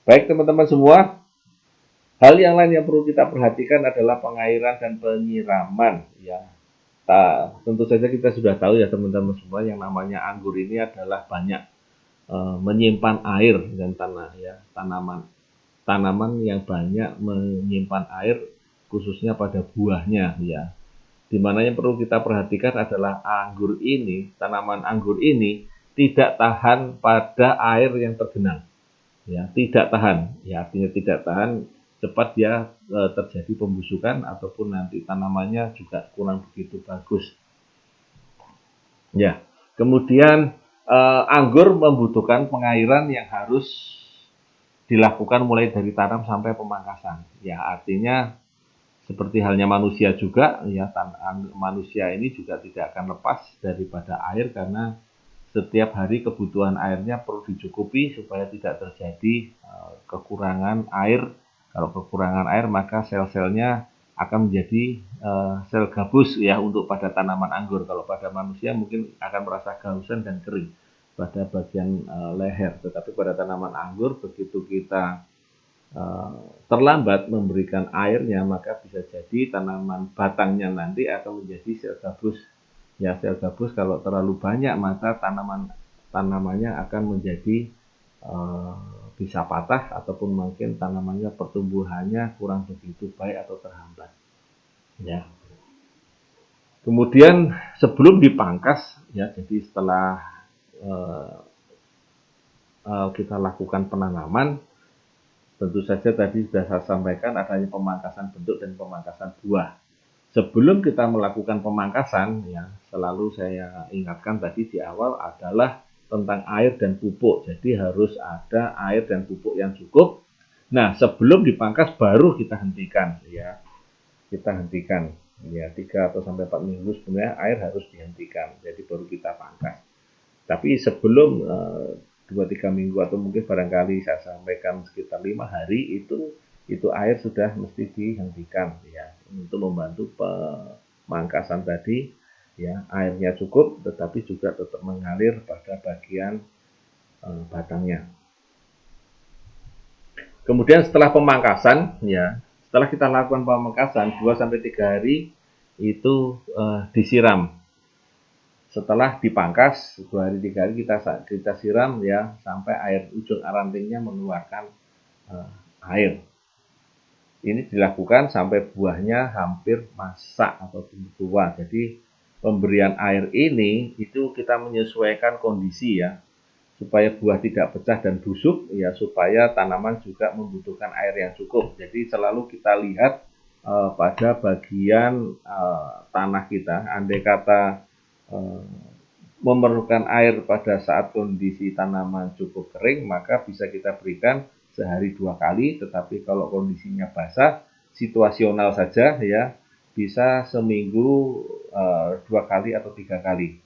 Baik teman-teman semua, hal yang lain yang perlu kita perhatikan adalah pengairan dan penyiraman. Ya, tentu saja kita sudah tahu ya teman-teman semua, yang namanya anggur ini adalah banyak menyimpan air dan tanaman yang banyak menyimpan air khususnya pada buahnya ya. Dimana yang perlu kita perhatikan adalah tanaman anggur ini tidak tahan pada air yang tergenang. Ya, tidak tahan. Ya, artinya tidak tahan, cepat dia terjadi pembusukan ataupun nanti tanamannya juga kurang begitu bagus. Ya, kemudian anggur membutuhkan pengairan yang harus dilakukan mulai dari tanam sampai pemangkasan. Ya, artinya seperti halnya manusia juga, ya manusia ini juga tidak akan lepas daripada air karena setiap hari kebutuhan airnya perlu dicukupi supaya tidak terjadi kekurangan air. Kalau kekurangan air maka sel-selnya akan menjadi sel gabus ya untuk pada tanaman anggur. Kalau pada manusia mungkin akan merasa kehausan dan kering pada bagian leher. Tetapi pada tanaman anggur begitu kita terlambat memberikan airnya maka bisa jadi tanaman batangnya nanti akan menjadi sel gabus. Ya, sel gabus kalau terlalu banyak maka tanamannya akan menjadi bisa patah ataupun mungkin tanamannya pertumbuhannya kurang begitu baik atau terhambat. Ya. Kemudian sebelum dipangkas ya, jadi setelah kita lakukan penanaman, tentu saja tadi sudah saya sampaikan adanya pemangkasan bentuk dan pemangkasan buah. Sebelum kita melakukan pemangkasan, ya selalu saya ingatkan tadi di awal adalah tentang air dan pupuk. Jadi harus ada air dan pupuk yang cukup. Nah, sebelum dipangkas baru kita hentikan, ya. Kita hentikan, ya 3 atau sampai 4 minggu sebenarnya air harus dihentikan. Jadi baru kita pangkas. Tapi sebelum 2-3 minggu atau mungkin barangkali saya sampaikan sekitar 5 hari itu air sudah mesti dihentikan ya untuk membantu pemangkasan tadi ya, airnya cukup tetapi juga tetap mengalir pada bagian batangnya. Kemudian setelah pemangkasan ya, setelah kita lakukan pemangkasan 2-3 hari itu disiram. Setelah dipangkas 2 hari 3 hari kita siram ya sampai air ujung rantingnya mengeluarkan air. Ini dilakukan sampai buahnya hampir masak atau tua. Jadi pemberian air ini itu kita menyesuaikan kondisi ya, supaya buah tidak pecah dan busuk ya, supaya tanaman juga membutuhkan air yang cukup. Jadi selalu kita lihat pada bagian tanah kita, andai kata memerlukan air pada saat kondisi tanaman cukup kering, maka bisa kita berikan sehari 2 kali. Tetapi kalau kondisinya basah, situasional saja ya, bisa seminggu 2 kali atau 3 kali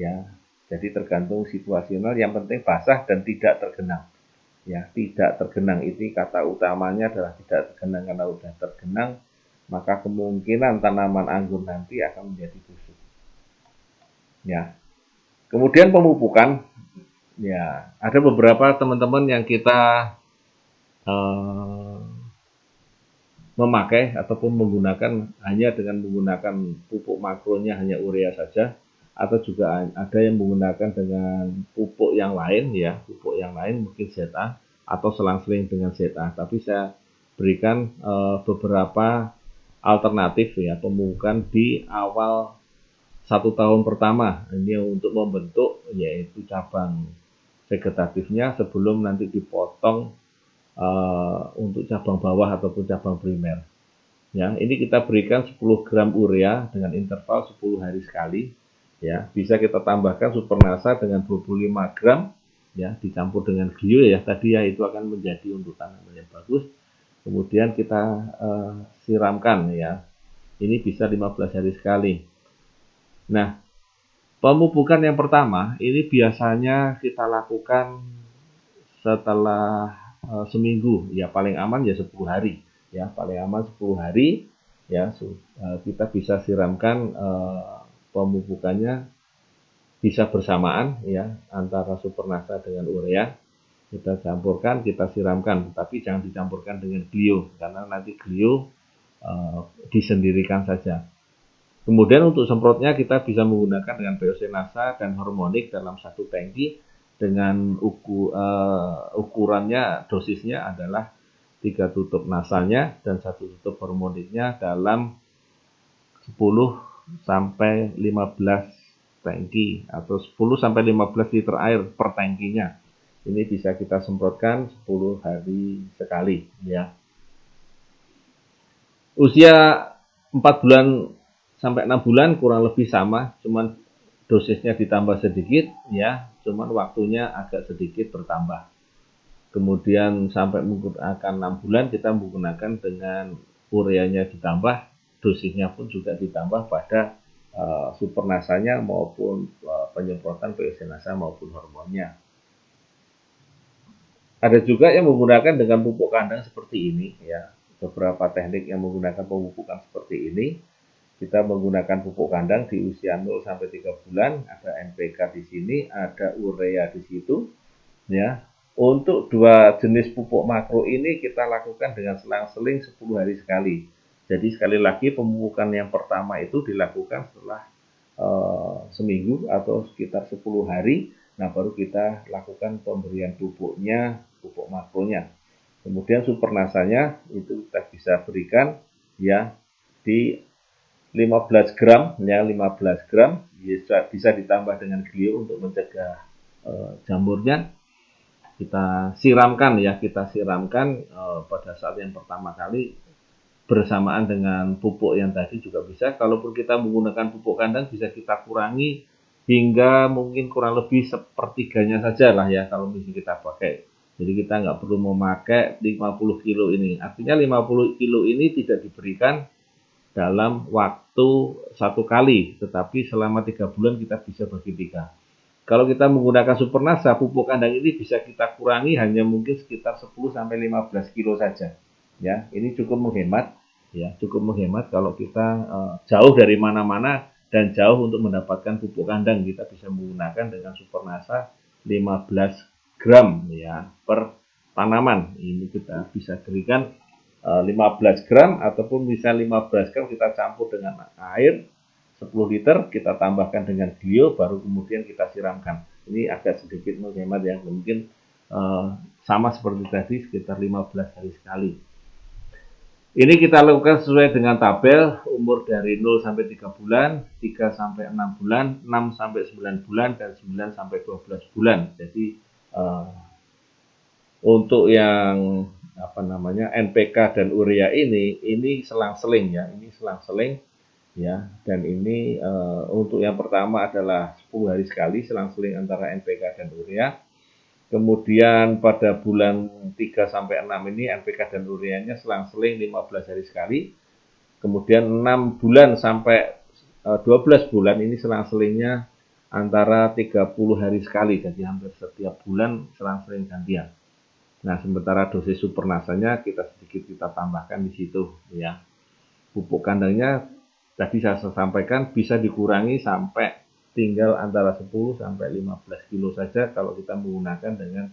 ya. Jadi tergantung situasional, yang penting basah dan tidak tergenang ya. Tidak tergenang ini kata utamanya adalah tidak tergenang, karena udah tergenang maka kemungkinan tanaman anggur nanti akan menjadi busuk ya. Kemudian pemupukan, ya ada beberapa teman-teman yang kita memakai ataupun menggunakan hanya dengan menggunakan pupuk makronya hanya urea saja, atau juga ada yang menggunakan dengan pupuk yang lain ya, pupuk yang lain mungkin ZA atau selang-seling dengan ZA. Tapi saya berikan beberapa alternatif ya pemupukan di awal 1 tahun pertama ini untuk membentuk yaitu cabang vegetatifnya sebelum nanti dipotong untuk cabang bawah ataupun cabang primer. Ya, ini kita berikan 10 gram urea dengan interval 10 hari sekali. Ya, bisa kita tambahkan supernasa dengan 25 gram ya, dicampur dengan glio ya tadi ya, itu akan menjadi untuk tanaman yang bagus. Kemudian kita siramkan ya. Ini bisa 15 hari sekali. Nah, pemupukan yang pertama ini biasanya kita lakukan setelah seminggu ya, paling aman ya 10 hari ya, paling aman 10 hari ya, kita bisa siramkan pemupukannya bisa bersamaan ya, antara supernasa dengan urea kita campurkan, kita siramkan, tapi jangan dicampurkan dengan glio karena nanti glio disendirikan saja. Kemudian untuk semprotnya kita bisa menggunakan dengan VOC Nasa dan hormonik dalam 1 tangki dengan ukurannya, dosisnya adalah 3 tutup nasalnya dan 1 tutup hormoniknya dalam 10 sampai 15 tangki atau 10 sampai 15 liter air per tangkinya. Ini bisa kita semprotkan 10 hari sekali ya. Usia 4 bulan sampai 6 bulan kurang lebih sama, cuman dosisnya ditambah sedikit ya, cuman waktunya agak sedikit bertambah. Kemudian sampai menggunakan 6 bulan kita menggunakan dengan ureanya ditambah, dosisnya pun juga ditambah pada supernasanya maupun penyemprotan POC-nasa maupun hormonnya. Ada juga yang menggunakan dengan pupuk kandang seperti ini ya. Beberapa teknik yang menggunakan pemupukan seperti ini. Kita menggunakan pupuk kandang di usia 0 sampai 3 bulan, ada NPK di sini, ada urea di situ ya. Untuk dua jenis pupuk makro ini kita lakukan dengan selang-seling 10 hari sekali. Jadi sekali lagi pemupukan yang pertama itu dilakukan setelah seminggu atau sekitar 10 hari. Nah baru kita lakukan pemberian pupuknya, pupuk makronya. Kemudian supernasanya itu kita bisa berikan ya di 15 gram ya, 15 gram bisa ditambah dengan glio untuk mencegah jamurnya. Kita siramkan ya, kita siramkan pada saat yang pertama kali bersamaan dengan pupuk yang tadi juga bisa. Kalaupun kita menggunakan pupuk kandang bisa kita kurangi hingga mungkin kurang lebih sepertiganya saja lah ya kalau misalnya kita pakai. Jadi kita nggak perlu memakai 50 kilo ini. Artinya 50 kilo ini tidak diberikan dalam waktu satu kali, tetapi selama 3 bulan kita bisa bagi 3. Kalau kita menggunakan supernasa, pupuk kandang ini bisa kita kurangi hanya mungkin sekitar 10 sampai 15 kilo saja. Ya, ini cukup menghemat ya, cukup menghemat kalau kita jauh dari mana-mana dan jauh untuk mendapatkan pupuk kandang, kita bisa menggunakan dengan supernasa 15 gram ya per tanaman. Ini kita bisa berikan 15 gram ataupun bisa 15 gram kita campur dengan air 10 liter, kita tambahkan dengan glio, baru kemudian kita siramkan. Ini agak sedikit menghemat ya, mungkin sama seperti tadi sekitar 15 hari sekali. Ini kita lakukan sesuai dengan tabel, umur dari 0 sampai 3 bulan, 3 sampai 6 bulan, 6 sampai 9 bulan, dan 9 sampai 12 bulan. Jadi untuk yang NPK dan urea ini selang-seling ya, ini selang-seling ya, dan ini untuk yang pertama adalah 10 hari sekali selang-seling antara NPK dan urea. Kemudian pada bulan 3 sampai 6 ini NPK dan ureanya selang-seling 15 hari sekali. Kemudian 6 bulan sampai 12 bulan ini selang-selingnya antara 30 hari sekali, jadi hampir setiap bulan selang-seling gantian. Nah, sementara dosis supernasanya kita tambahkan di situ ya. Pupuk kandangnya tadi saya sampaikan bisa dikurangi sampai tinggal antara 10 sampai 15 kilo saja kalau kita menggunakan dengan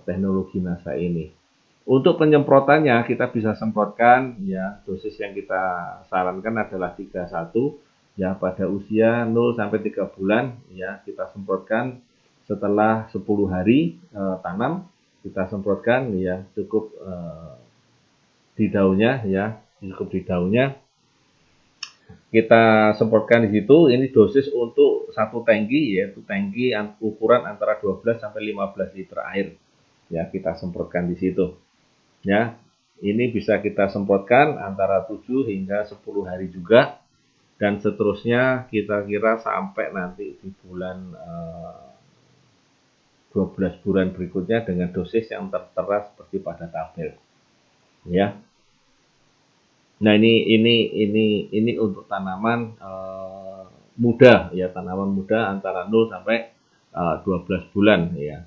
teknologi NASA ini. Untuk penyemprotannya kita bisa semprotkan ya, dosis yang kita sarankan adalah 31 ya, pada usia 0 sampai 3 bulan ya, kita semprotkan setelah 10 hari tanam, kita semprotkan ya, cukup di daunnya ya, cukup di daunnya kita semprotkan di situ. Ini dosis untuk satu tangki, yaitu tangki ukuran antara 12 sampai 15 liter air ya, kita semprotkan di situ ya. Ini bisa kita semprotkan antara 7 hingga 10 hari juga, dan seterusnya kita kira sampai nanti di bulan 12 bulan berikutnya dengan dosis yang tertera seperti pada tabel ya. Nah ini untuk tanaman muda ya, tanaman muda antara 0 sampai 12 bulan ya.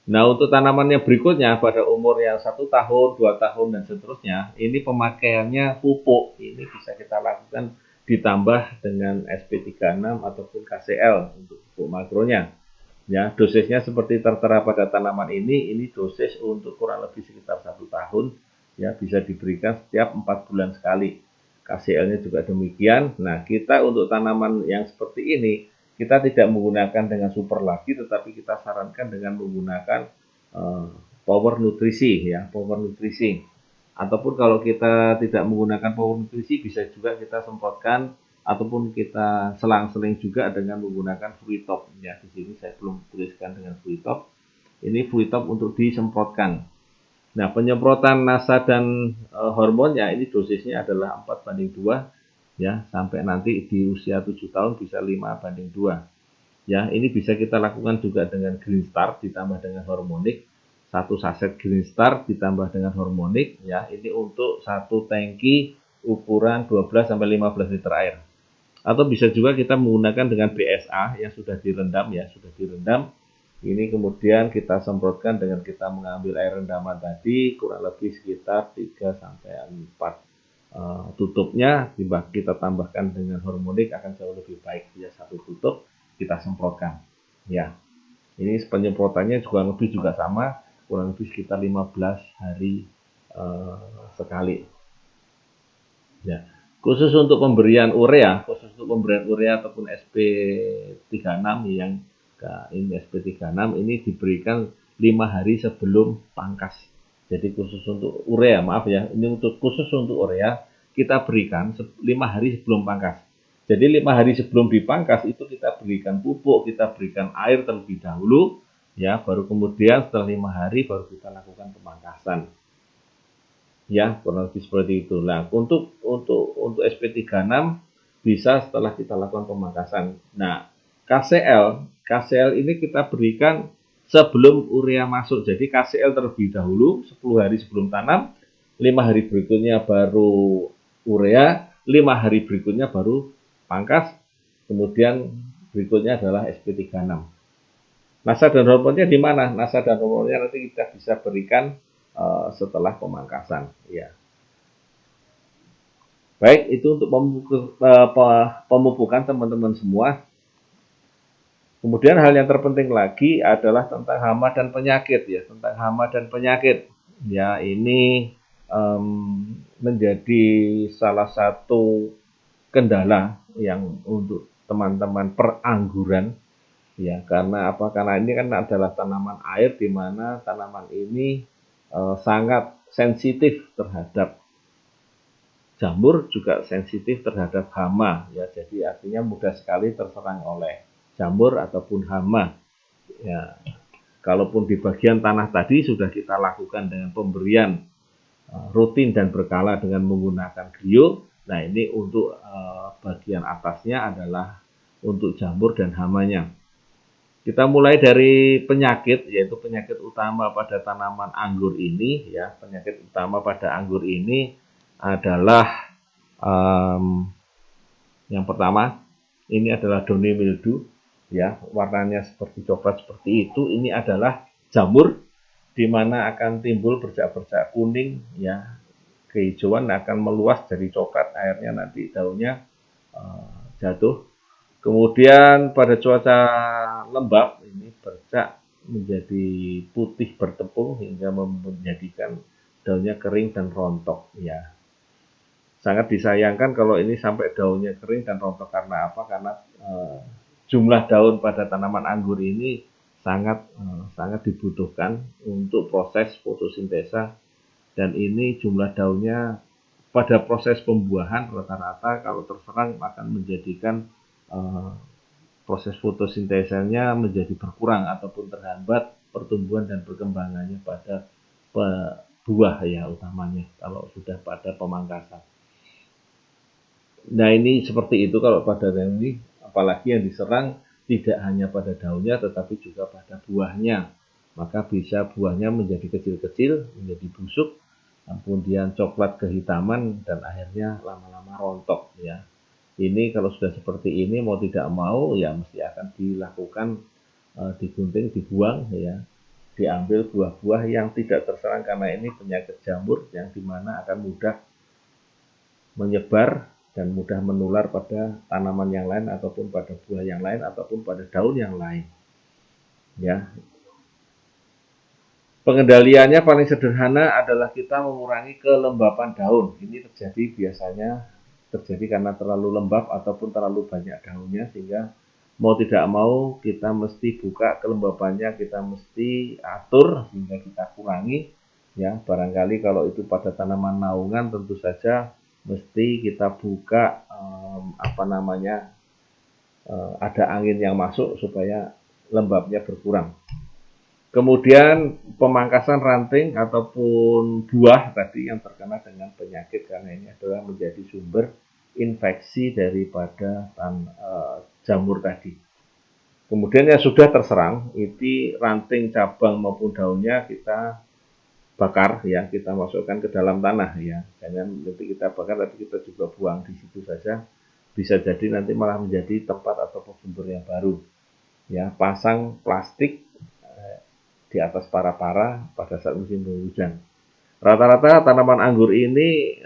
Nah untuk tanaman yang berikutnya pada umur yang 1 tahun, 2 tahun dan seterusnya, ini pemakaiannya pupuk ini bisa kita lakukan ditambah dengan SP36 ataupun KCL untuk pupuk makronya. Ya, dosisnya seperti tertera pada tanaman ini dosis untuk kurang lebih sekitar 1 tahun ya, bisa diberikan setiap 4 bulan sekali. KCL-nya juga demikian. Nah, kita untuk tanaman yang seperti ini kita tidak menggunakan dengan super lagi, tetapi kita sarankan dengan menggunakan power nutrisi ya, power nutrisi. Ataupun kalau kita tidak menggunakan power nutrisi bisa juga kita semprotkan ataupun kita selang-seling juga dengan menggunakan fluid top. Ya, di sini saya belum tuliskan dengan fluid top. Ini fluid top untuk disemprotkan. Nah, penyemprotan NASA dan hormonnya ini dosisnya adalah 4:2 ya, sampai nanti di usia 7 tahun bisa 5:2. Ya, ini bisa kita lakukan juga dengan Green Star ditambah dengan hormonik. Satu saset Green Star ditambah dengan hormonik ya, ini untuk satu tangki ukuran 12 sampai 15 liter air. Atau bisa juga kita menggunakan dengan BSA yang sudah direndam ya, sudah direndam. Ini kemudian kita semprotkan dengan kita mengambil air rendaman tadi kurang lebih sekitar 3 sampai 4 tutupnya, kita tambahkan dengan hormonik akan jauh lebih baik. Ya, satu tutup kita semprotkan. Ya, ini penyemprotannya juga sama, kurang lebih sekitar 15 hari sekali. Ya. Khusus untuk pemberian urea ataupun SP36 yang ini SP36 ini diberikan 5 hari sebelum pangkas. Jadi khusus untuk urea, maaf ya, ini khusus untuk urea kita berikan 5 hari sebelum pangkas. Jadi 5 hari sebelum dipangkas itu kita berikan pupuk, kita berikan air terlebih dahulu, ya, baru kemudian setelah 5 hari baru kita lakukan pemangkasan. Ya, kurang lebih seperti itu. Nah, untuk SP36 bisa setelah kita lakukan pemangkasan. Nah, KCL ini kita berikan sebelum urea masuk. Jadi KCL terlebih dahulu 10 hari sebelum tanam, 5 hari berikutnya baru urea, 5 hari berikutnya baru pangkas, kemudian berikutnya adalah SP36. NASA dan hormonnya di mana? NASA dan hormonnya nanti kita bisa berikan setelah pemangkasan. Ya. Baik, itu untuk pemupukan teman-teman semua. Kemudian hal yang terpenting lagi adalah tentang hama dan penyakit ya, tentang hama dan penyakit. Ya, ini menjadi salah satu kendala yang untuk teman-teman perangguran ya, karena apa? Karena ini kan adalah tanaman air di mana tanaman ini sangat sensitif terhadap jamur, juga sensitif terhadap hama ya, jadi artinya mudah sekali terserang oleh jamur ataupun hama ya. Kalaupun di bagian tanah tadi sudah kita lakukan dengan pemberian rutin dan berkala dengan menggunakan Grio, nah ini untuk bagian atasnya adalah untuk jamur dan hamanya. Kita mulai dari penyakit, yaitu penyakit utama pada tanaman anggur ini ya. Penyakit utama pada anggur ini adalah yang pertama, ini adalah downy mildew ya, warnanya seperti coklat seperti itu. Ini adalah jamur di mana akan timbul bercak-bercak kuning ya, kehijauan akan meluas dari coklat, akhirnya nanti daunnya jatuh. Kemudian pada cuaca lembab ini bercak menjadi putih bertepung hingga menjadikan daunnya kering dan rontok ya. Sangat disayangkan kalau ini sampai daunnya kering dan rontok. Karena apa? Karena jumlah daun pada tanaman anggur ini sangat dibutuhkan untuk proses fotosintesa, dan ini jumlah daunnya pada proses pembuahan rata-rata kalau terserang akan menjadikan proses fotosintesanya menjadi berkurang ataupun terhambat pertumbuhan dan perkembangannya pada buah ya, utamanya kalau sudah pada pemangkasan. Nah, ini seperti itu kalau pada ini, apalagi yang diserang tidak hanya pada daunnya tetapi juga pada buahnya. Maka bisa buahnya menjadi kecil-kecil, menjadi busuk, kemudian coklat kehitaman, dan akhirnya lama-lama rontok ya. Ini kalau sudah seperti ini mau tidak mau ya mesti akan dilakukan digunting, dibuang ya, diambil buah-buah yang tidak terserang karena ini penyakit jamur yang dimana akan mudah menyebar dan mudah menular pada tanaman yang lain ataupun pada buah yang lain ataupun pada daun yang lain ya. Pengendaliannya paling sederhana adalah kita mengurangi kelembapan daun. Ini biasanya terjadi karena terlalu lembab ataupun terlalu banyak daunnya, sehingga mau tidak mau kita mesti buka kelembapannya, kita mesti atur sehingga kita kurangi ya. Barangkali kalau itu pada tanaman naungan tentu saja mesti kita buka ada angin yang masuk supaya lembabnya berkurang. Kemudian pemangkasan ranting ataupun buah tadi yang terkena dengan penyakit, karena ini adalah menjadi sumber infeksi daripada jamur tadi. Kemudian yang sudah terserang, itu ranting, cabang maupun daunnya kita bakar ya, kita masukkan ke dalam tanah ya. Jangan nanti kita bakar tapi kita juga buang di situ saja. Bisa jadi nanti malah menjadi tempat ataupun sumber yang baru. Ya, pasang plastik di atas para-para pada saat musim hujan. Rata-rata tanaman anggur ini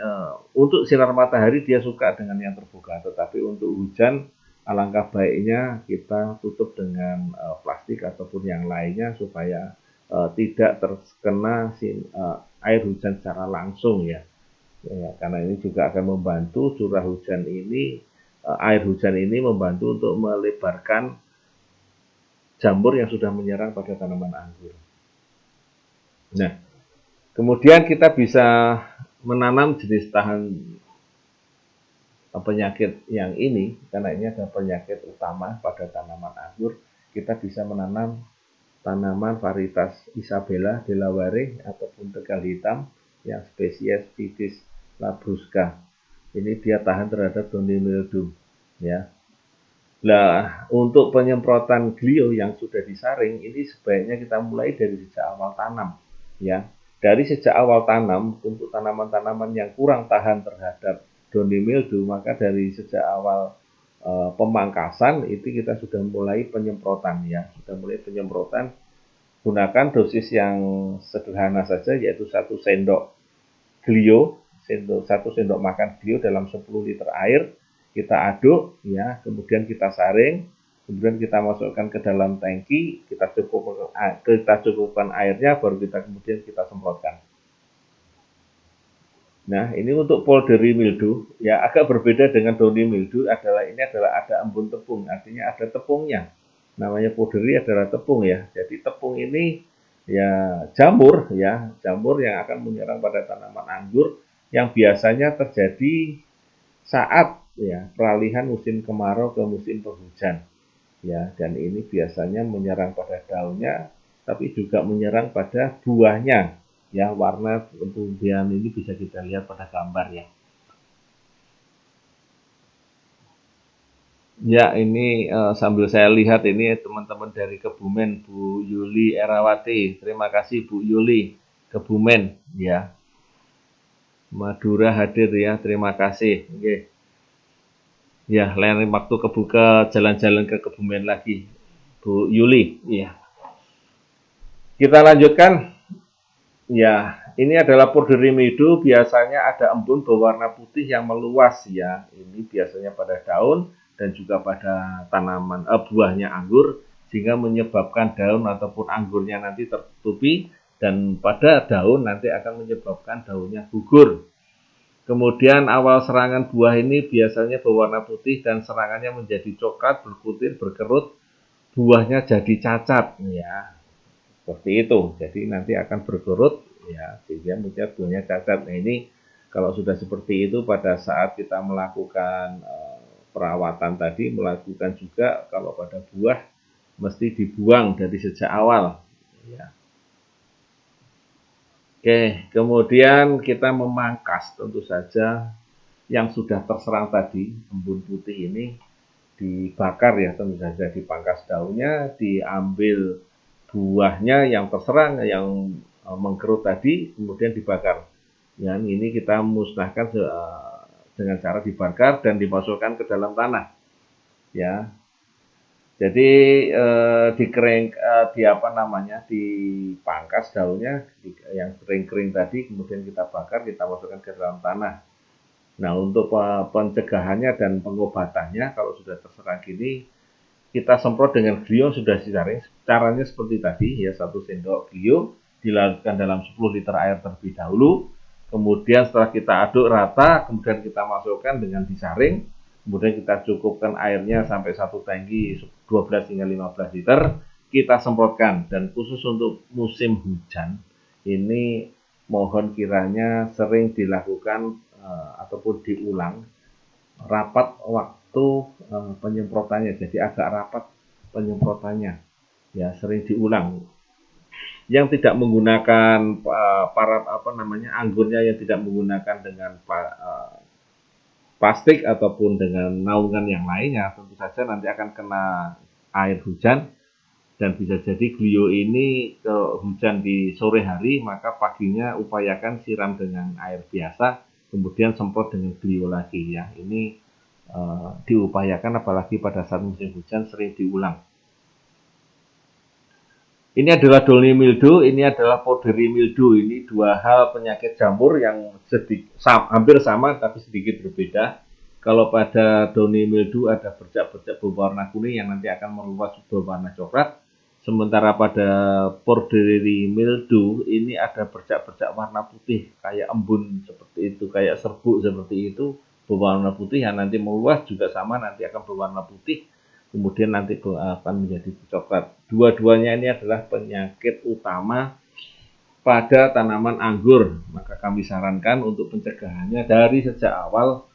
untuk sinar matahari dia suka dengan yang terbuka, tetapi untuk hujan alangkah baiknya kita tutup dengan plastik ataupun yang lainnya supaya tidak terkena air hujan secara langsung ya. Karena ini juga akan membantu curah hujan ini, air hujan ini membantu untuk melebarkan jamur yang sudah menyerang pada tanaman anggur. Nah, kemudian kita bisa menanam jenis tahan penyakit yang ini, karena ini adalah penyakit utama pada tanaman anggur. Kita bisa menanam tanaman varietas Isabella delaware ataupun tegal hitam yang spesies Vitis labrusca. Ini dia tahan terhadap downy mildew ya. Nah, untuk penyemprotan glio yang sudah disaring ini sebaiknya kita mulai dari sejak awal tanam ya. Dari sejak awal tanam untuk tanaman-tanaman yang kurang tahan terhadap downy mildew, maka dari sejak awal pemangkasan itu kita sudah mulai penyemprotan ya, sudah mulai penyemprotan. Gunakan dosis yang sederhana saja, yaitu 1 sendok glio, 1 sendok makan glio dalam 10 liter air, kita aduk ya, kemudian kita saring, kemudian kita masukkan ke dalam tangki, kita cukupkan airnya, baru kemudian kita semprotkan. Nah, ini untuk powdery mildew ya, agak berbeda dengan downy mildew ini adalah ada embun tepung, artinya ada tepungnya. Namanya powdery adalah tepung ya. Jadi tepung ini ya jamur yang akan menyerang pada tanaman anggur yang biasanya terjadi saat ya peralihan musim kemarau ke musim penghujan. Ya, dan ini biasanya menyerang pada daunnya tapi juga menyerang pada buahnya. Ya, warna kemudian ini bisa kita lihat pada gambar ya. Ya, ini sambil saya lihat ini teman-teman dari Kebumen, Bu Yuli Erawati. Terima kasih Bu Yuli, Kebumen ya. Madura hadir ya, terima kasih. Oke. Ya, lain waktu kebuka jalan-jalan ke Kebumen lagi, Bu Yuli. Ya. Kita lanjutkan. Ya, ini adalah powdery mildew. Biasanya ada embun berwarna putih yang meluas ya. Ini biasanya pada daun dan juga pada tanaman buahnya anggur, sehingga menyebabkan daun ataupun anggurnya nanti tertutupi, dan pada daun nanti akan menyebabkan daunnya gugur. Kemudian awal serangan buah ini biasanya berwarna putih dan serangannya menjadi coklat, berkutir, berkerut, buahnya jadi cacat ya. Seperti itu. Jadi nanti akan berkerut ya, sehingga mungkin buahnya cacat. Nah, ini kalau sudah seperti itu pada saat kita melakukan perawatan tadi, melakukan juga kalau pada buah mesti dibuang dari sejak awal ya. Oke, kemudian kita memangkas tentu saja yang sudah terserang tadi, embun putih ini dibakar ya, tentu saja dipangkas daunnya, diambil buahnya yang terserang, yang mengkerut tadi, kemudian dibakar. Yang ini kita musnahkan dengan cara dibakar dan dimasukkan ke dalam tanah. Ya, jadi dipangkas daunnya yang kering-kering tadi, kemudian kita bakar, kita masukkan ke dalam tanah. Nah, untuk pencegahannya dan pengobatannya kalau sudah terserang gini, kita semprot dengan glio sudah disaring. Caranya seperti tadi ya, 1 sendok glio dilarutkan dalam 10 liter air terlebih dahulu. Kemudian setelah kita aduk rata, kemudian kita masukkan dengan disaring. Kemudian kita cukupkan airnya sampai 1 tangki 12 hingga 15 liter. Kita semprotkan, dan khusus untuk musim hujan ini mohon kiranya sering dilakukan ataupun diulang rapat waktu penyemprotannya, jadi agak rapat penyemprotannya ya, sering diulang. Yang tidak menggunakan anggurnya yang tidak menggunakan dengan plastik ataupun dengan naungan yang lainnya, tentu saja nanti akan kena air hujan, dan bisa jadi glio ini ke hujan di sore hari, maka paginya upayakan siram dengan air biasa, kemudian semprot dengan glio lagi ya. Ini diupayakan, apalagi pada saat musim hujan sering diulang. Ini adalah downy mildew, ini adalah powdery mildew. Ini dua hal penyakit jamur yang hampir sama tapi sedikit berbeda. Kalau pada downy mildew ada bercak-bercak berwarna kuning yang nanti akan meluas berwarna coklat. Sementara pada powdery mildew ini ada bercak-bercak warna putih, kayak embun seperti itu, kayak serbuk seperti itu, berwarna putih yang nanti meluas juga sama, nanti akan berwarna putih, kemudian nanti akan menjadi coklat. Dua-duanya ini adalah penyakit utama pada tanaman anggur. Maka kami sarankan untuk pencegahannya dari sejak awal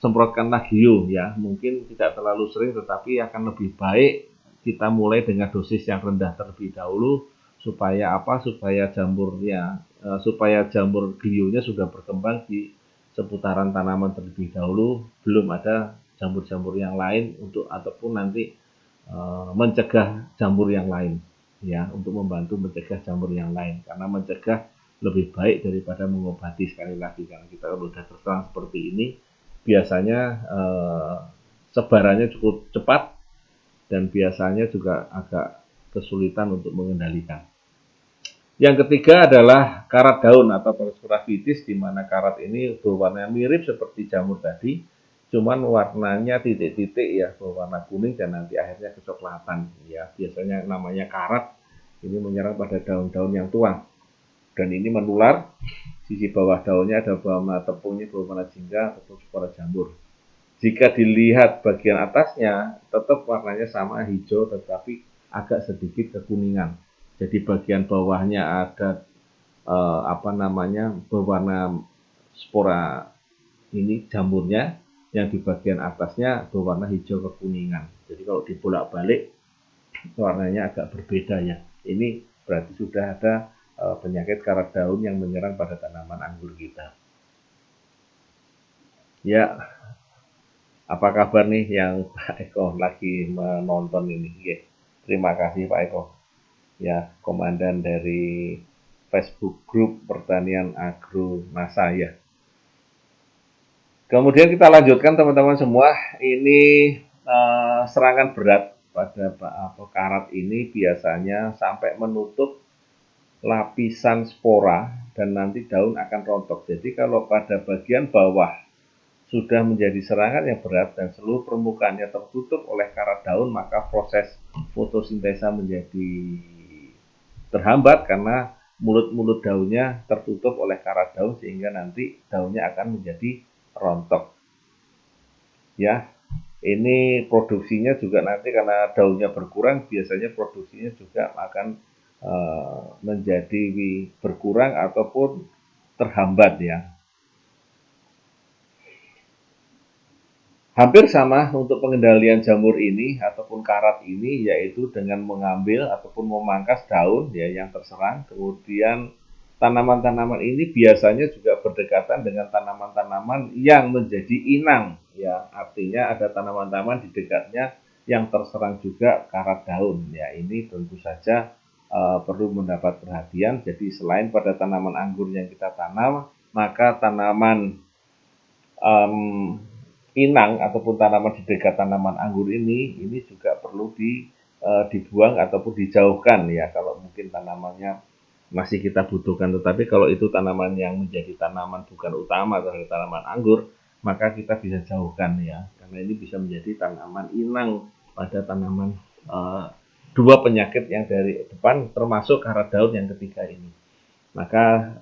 semprotkanlah glio ya. Mungkin tidak terlalu sering, tetapi akan lebih baik kita mulai dengan dosis yang rendah terlebih dahulu, supaya apa? Supaya jamur glionya sudah berkembang di seputaran tanaman terlebih dahulu, belum ada jamur-jamur yang lain ataupun nanti mencegah jamur yang lain ya, untuk membantu mencegah jamur yang lain, karena mencegah lebih baik daripada mengobati. Sekali lagi, karena kita sudah terserang seperti ini, biasanya sebarannya cukup cepat dan biasanya juga agak kesulitan untuk mengendalikan. Yang ketiga adalah karat daun atau Perospora vitis, di mana karat ini berwarna mirip seperti jamur tadi, cuman warnanya titik-titik ya, berwarna kuning dan nanti akhirnya kecoklatan ya. Biasanya namanya karat, ini menyerang pada daun-daun yang tua dan ini menular. Sisi bawah daunnya ada warna tepungnya berwarna jingga atau spora jamur. Jika dilihat bagian atasnya tetap warnanya sama, hijau, tetapi agak sedikit kekuningan. Jadi bagian bawahnya ada berwarna spora ini jamurnya, yang di bagian atasnya berwarna hijau kekuningan. Jadi kalau dibolak-balik warnanya agak berbeda ya. Ini berarti sudah ada penyakit karat daun yang menyerang pada tanaman anggur kita. Ya, apa kabar nih yang Pak Eko lagi menonton ini? Ya, terima kasih Pak Eko. Ya, komandan dari Facebook Group Pertanian Agro NASA ya. Kemudian kita lanjutkan teman-teman semua. Ini serangan berat pada karat ini biasanya sampai menutup lapisan spora dan nanti daun akan rontok. Jadi kalau pada bagian bawah sudah menjadi serangan yang berat dan seluruh permukaannya tertutup oleh karat daun, maka proses fotosintesa menjadi terhambat karena mulut-mulut daunnya tertutup oleh karat daun, sehingga nanti daunnya akan menjadi rontok. Ya, ini produksinya juga nanti karena daunnya berkurang, biasanya produksinya juga akan menjadi berkurang ataupun terhambat ya. Hampir sama untuk pengendalian jamur ini ataupun karat ini, yaitu dengan mengambil ataupun memangkas daun ya yang terserang. Kemudian tanaman-tanaman ini biasanya juga berdekatan dengan tanaman-tanaman yang menjadi inang ya, artinya ada tanaman-tanaman di dekatnya yang terserang juga karat daun ya. Ini tentu saja perlu mendapat perhatian. Jadi selain pada tanaman anggur yang kita tanam, maka tanaman inang ataupun tanaman di dekat tanaman anggur ini juga perlu dibuang ataupun dijauhkan ya, kalau mungkin tanamannya masih kita butuhkan. Tetapi kalau itu tanaman yang menjadi tanaman bukan utama dari tanaman anggur, maka kita bisa jauhkan ya, karena ini bisa menjadi tanaman inang pada tanaman dua penyakit yang dari depan, termasuk karat daun yang ketiga ini. Maka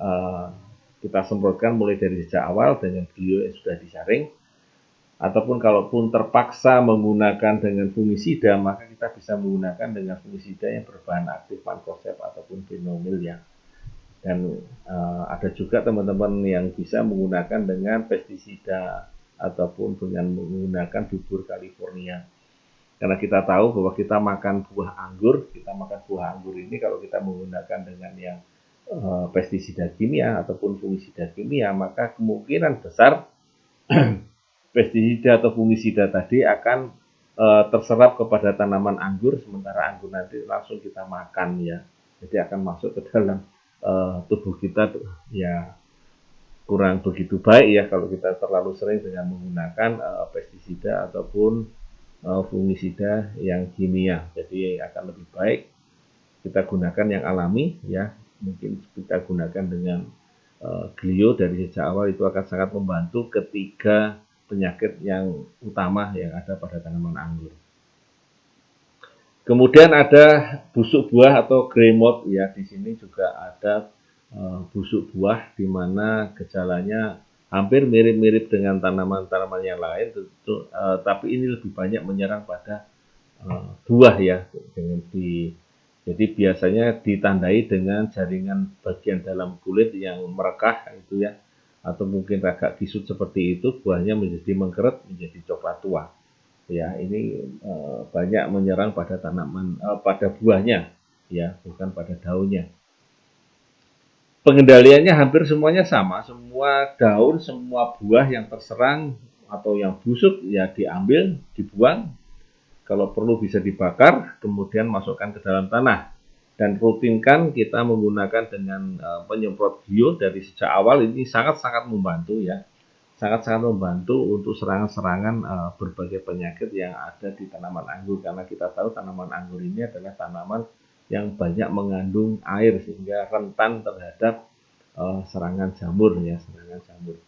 kita semprotkan mulai dari sejak awal dengan glio yang sudah disaring, ataupun kalaupun terpaksa menggunakan dengan fungisida, maka kita bisa menggunakan dengan fungisida yang berbahan aktif mancozeb ataupun Benomil ya. Dan ada juga teman-teman yang bisa menggunakan dengan pestisida ataupun dengan menggunakan bubur California. Karena kita tahu bahwa kita makan buah anggur, ini kalau kita menggunakan dengan yang pestisida kimia ataupun fungisida kimia, maka kemungkinan besar pestisida atau fungisida tadi akan terserap kepada tanaman anggur, sementara anggur nanti langsung kita makan ya. Jadi akan masuk ke dalam tubuh kita ya, kurang begitu baik ya kalau kita terlalu sering dengan menggunakan pestisida ataupun fungisida yang kimia. Jadi akan lebih baik kita gunakan yang alami ya. Mungkin kita gunakan dengan Glio dari sejak awal, itu akan sangat membantu ketiga penyakit yang utama yang ada pada tanaman anggur. Kemudian ada busuk buah atau grey mold ya. Di sini juga ada busuk buah di mana gejalanya hampir mirip-mirip dengan tanaman-tanaman yang lain, tapi ini lebih banyak menyerang pada buah ya. Jadi biasanya ditandai dengan jaringan bagian dalam kulit yang merekah itu ya, atau mungkin agak kisut seperti itu, buahnya menjadi mengkeret, menjadi coklat tua. Ya, ini banyak menyerang pada tanaman, pada buahnya ya, bukan pada daunnya. Pengendaliannya hampir semuanya sama, semua daun, semua buah yang terserang atau yang busuk ya diambil, dibuang. Kalau perlu bisa dibakar, kemudian masukkan ke dalam tanah. Dan rutinkan kita menggunakan dengan penyemprot bio dari sejak awal, ini sangat-sangat membantu ya. Sangat-sangat membantu untuk serangan-serangan berbagai penyakit yang ada di tanaman anggur. Karena kita tahu tanaman anggur ini adalah tanaman yang banyak mengandung air sehingga rentan terhadap serangan jamur ya, serangan jamur.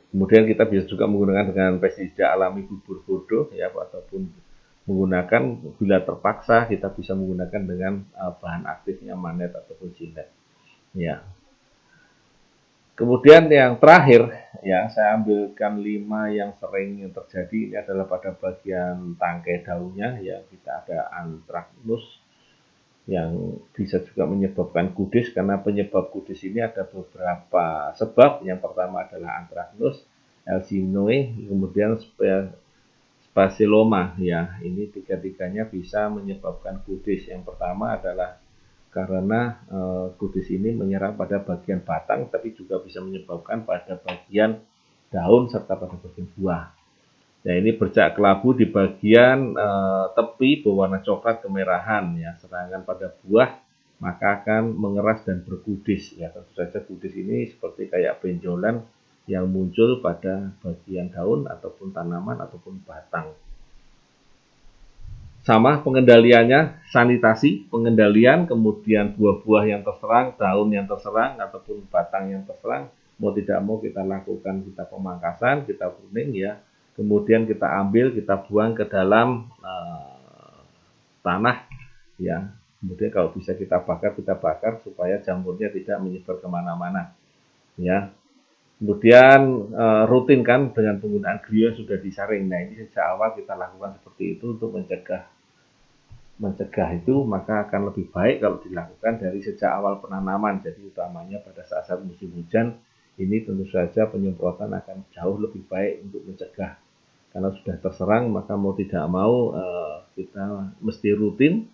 Kemudian kita bisa juga menggunakan dengan pestisida alami bubur bodoh ya, ataupun menggunakan bila terpaksa kita bisa menggunakan dengan bahan aktifnya manet ataupun sinet. Ya. Kemudian yang terakhir ya, saya ambilkan 5 yang sering terjadi. Ini adalah pada bagian tangkai daunnya ya, kita ada anthracnose yang bisa juga menyebabkan kudis. Karena penyebab kudis ini ada beberapa sebab. Yang pertama adalah anthracnose, Elsinoe, kemudian Sphancelloma ya. Ini tiga-tiganya bisa menyebabkan kudis. Yang pertama adalah karena kudis ini menyerang pada bagian batang, tapi juga bisa menyebabkan pada bagian daun serta pada bagian buah. Nah, ini bercak kelabu di bagian tepi berwarna coklat kemerahan ya. Serangan pada buah maka akan mengeras dan berkudis ya. Tentu saja kudis ini seperti kayak benjolan yang muncul pada bagian daun ataupun tanaman ataupun batang. Sama pengendaliannya, sanitasi, pengendalian, kemudian buah-buah yang terserang, daun yang terserang, ataupun batang yang terserang, mau tidak mau kita lakukan, kita pemangkasan, kita pruning ya, kemudian kita ambil, kita buang ke dalam tanah ya, kemudian kalau bisa kita bakar supaya jamurnya tidak menyebar kemana-mana ya. Kemudian rutinkan dengan penggunaan Glio yang sudah disaring. Nah, ini sejak awal kita lakukan seperti itu untuk mencegah itu, maka akan lebih baik kalau dilakukan dari sejak awal penanaman. Jadi utamanya pada saat musim hujan ini tentu saja penyemprotan akan jauh lebih baik untuk mencegah. Karena sudah terserang maka mau tidak mau kita mesti rutin,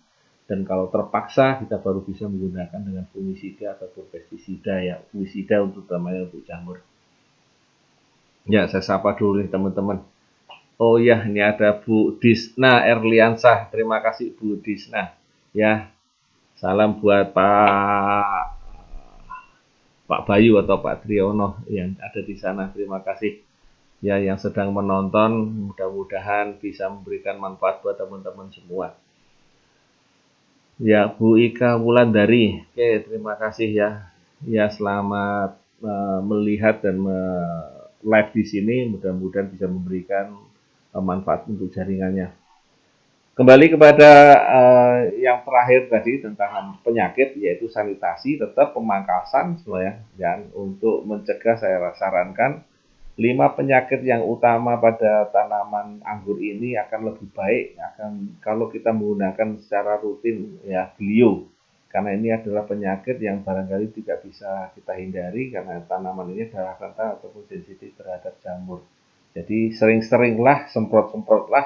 dan kalau terpaksa kita baru bisa menggunakan dengan fungisida ataupun pestisida ya, fungisida untuk utamanya untuk jamur. Ya, saya sapa dulu nih teman-teman. Oh ya, ini ada Bu Disna Erliansah. Terima kasih Bu Disna. Ya, salam buat Pak Bayu atau Pak Triyono yang ada di sana. Terima kasih. Ya, yang sedang menonton, mudah-mudahan bisa memberikan manfaat buat teman-teman semua. Ya, Bu Ika Wulandari. Oke, terima kasih ya. Ya, selamat melihat dan live di sini. Mudah-mudahan bisa memberikan manfaat untuk jaringannya. Kembali kepada yang terakhir tadi tentang penyakit, yaitu sanitasi, tetap pemangkasan ya. Dan untuk mencegah saya sarankan 5 penyakit yang utama pada tanaman anggur ini akan lebih baik kalau kita menggunakan secara rutin ya Glio. karena ini adalah penyakit yang barangkali tidak bisa kita hindari karena tanaman ini adalah rentan ataupun sensitif terhadap jamur. Jadi sering-seringlah semprot-semprotlah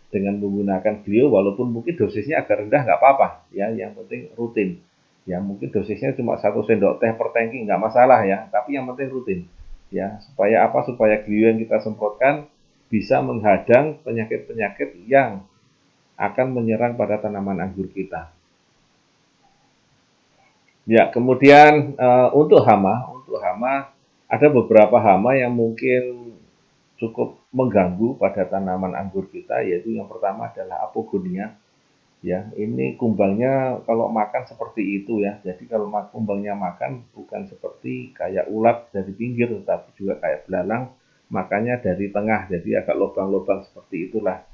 dengan menggunakan Glio, walaupun mungkin dosisnya agak rendah nggak apa-apa ya, yang penting rutin. Ya mungkin dosisnya cuma 1 sendok teh per tangki nggak masalah ya, tapi yang penting rutin. Ya supaya apa? Supaya Glio yang kita semprotkan bisa menghadang penyakit-penyakit yang akan menyerang pada tanaman anggur kita. Ya, kemudian untuk hama ada beberapa hama yang mungkin cukup mengganggu pada tanaman anggur kita, yaitu yang pertama adalah Apogonia. Ya, ini kumbangnya kalau makan seperti itu ya. Jadi kalau kumbangnya makan bukan seperti kayak ulat dari pinggir, tetapi juga kayak belalang, makannya dari tengah. Jadi agak lubang-lubang seperti itulah.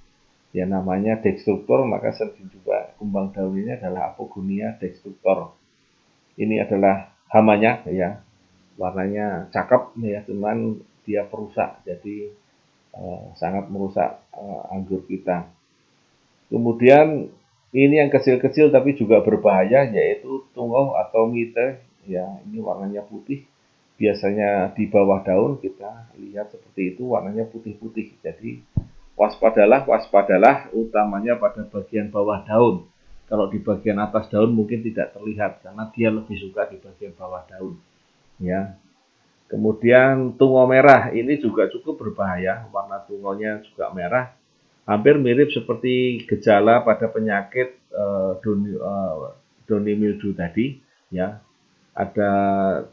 Ya namanya destruktor, maka sering juga kumbang daun ini adalah Apogonia destruktor. Ini adalah hamanya ya. Warnanya cakep ya, cuman dia perusak. Jadi sangat merusak anggur kita. Kemudian ini yang kecil-kecil tapi juga berbahaya, yaitu tungau atau mite. Ya, ini warnanya putih. Biasanya di bawah daun kita lihat seperti itu, warnanya putih-putih. Jadi waspadalah, utamanya pada bagian bawah daun. Kalau di bagian atas daun mungkin tidak terlihat karena dia lebih suka di bagian bawah daun. Ya. Kemudian tungau merah ini juga cukup berbahaya, warna tungaunya juga merah. Hampir mirip seperti gejala pada penyakit Downy mildew tadi, ya. Ada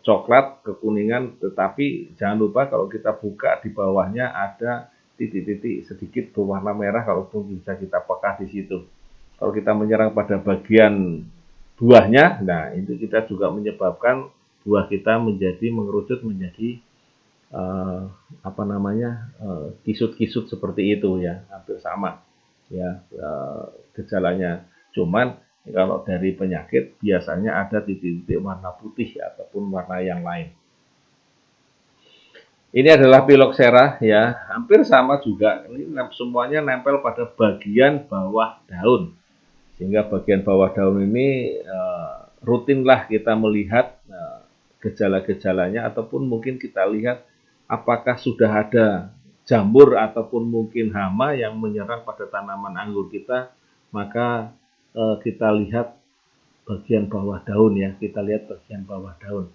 coklat kekuningan, tetapi jangan lupa kalau kita buka di bawahnya ada titik-titik sedikit berwarna merah, kalaupun bisa kita peka di situ. Kalau kita menyerang pada bagian buahnya, nah itu kita juga menyebabkan buah kita menjadi mengerucut menjadi kisut-kisut seperti itu ya, hampir sama ya gejalanya. Cuman kalau dari penyakit biasanya ada titik-titik warna putih ataupun warna yang lain. Ini adalah Phylloxera ya, hampir sama juga. Ini semuanya nempel pada bagian bawah daun. Sehingga bagian bawah daun ini rutinlah kita melihat gejala-gejalanya, ataupun mungkin kita lihat apakah sudah ada jamur ataupun mungkin hama yang menyerang pada tanaman anggur kita, maka kita lihat bagian bawah daun ya, kita lihat bagian bawah daun.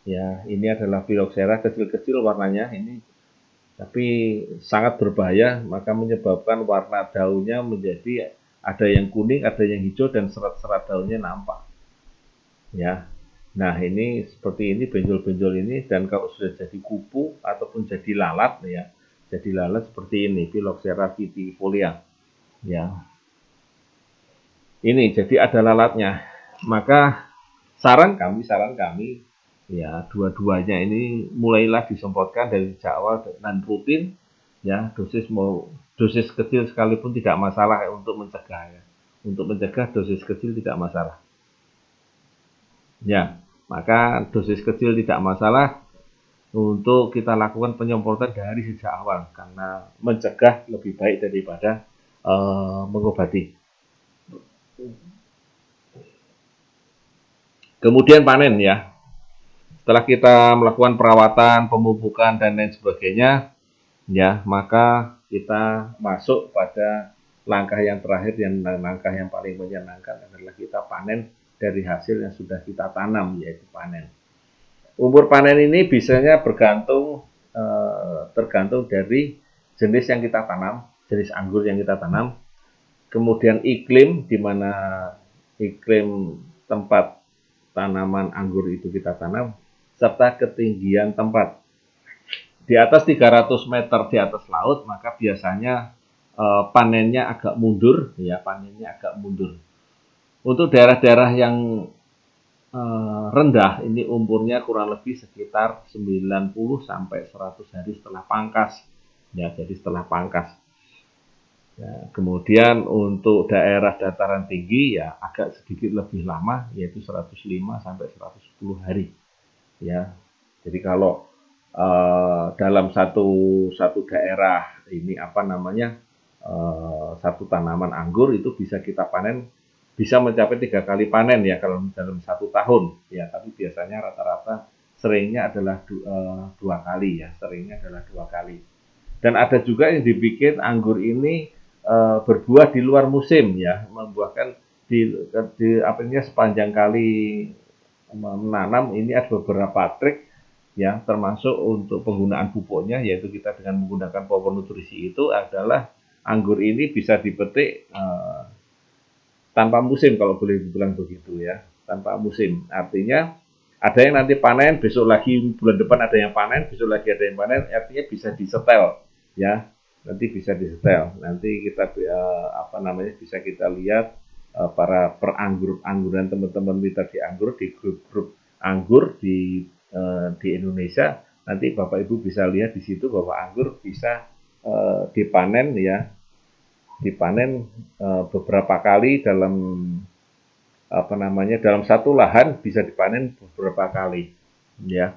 Ya, ini adalah Phylloxera, kecil-kecil warnanya ini, tapi sangat berbahaya, maka menyebabkan warna daunnya menjadi ada yang kuning, ada yang hijau, dan serat-serat daunnya nampak. Ya, nah ini seperti ini benjol-benjol ini, dan kalau sudah jadi kupu ataupun jadi lalat ya, jadi lalat seperti ini Phylloxera vitifolia. Ya, ini jadi ada lalatnya. Maka saran kami ya dua-duanya ini mulailah disemprotkan dari sejak awal dan rutin ya, dosis kecil sekalipun tidak masalah untuk mencegah ya. Untuk mencegah dosis kecil tidak masalah. Ya, maka dosis kecil tidak masalah untuk kita lakukan penyemprotan dari sejak awal karena mencegah lebih baik daripada mengobati. Kemudian panen ya. Setelah kita melakukan perawatan, pemupukan, dan lain sebagainya, ya, maka kita masuk pada langkah yang terakhir, yang langkah yang paling menyenangkan adalah kita panen dari hasil yang sudah kita tanam, yaitu panen. Umur panen ini biasanya tergantung dari jenis yang kita tanam, jenis anggur yang kita tanam, kemudian iklim, di mana iklim tempat tanaman anggur itu kita tanam, serta ketinggian tempat. Di atas 300 meter di atas laut, maka biasanya panennya agak mundur, ya, panennya agak mundur. Untuk daerah-daerah yang rendah, ini umurnya kurang lebih sekitar 90 sampai 100 hari setelah pangkas. Ya, jadi setelah pangkas. Ya, kemudian untuk daerah dataran tinggi ya agak sedikit lebih lama, yaitu 105 sampai 110 hari. Ya, jadi kalau dalam satu daerah ini satu tanaman anggur itu bisa kita panen bisa mencapai 3 kali panen ya kalau dalam 1 tahun ya, tapi biasanya rata-rata seringnya adalah 2 kali ya, seringnya adalah 2 kali. Dan ada juga yang dibikin anggur ini berbuah di luar musim ya, membuahkan di apanya sepanjang kali menanam. Ini ada beberapa trik ya, termasuk untuk penggunaan pupuknya, yaitu kita dengan menggunakan pupuk nutrisi itu adalah anggur ini bisa dipetik tanpa musim, kalau boleh dibilang begitu ya, tanpa musim. Artinya ada yang nanti panen, besok lagi bulan depan ada yang panen, besok lagi ada yang panen, artinya bisa disetel ya, nanti bisa disetel. Nanti kita bisa kita lihat para perangguran teman-teman mitra di anggur, di grup-grup anggur di Indonesia. Nanti Bapak Ibu bisa lihat di situ bahwa anggur bisa dipanen ya, dipanen beberapa kali dalam dalam satu lahan, bisa dipanen beberapa kali ya.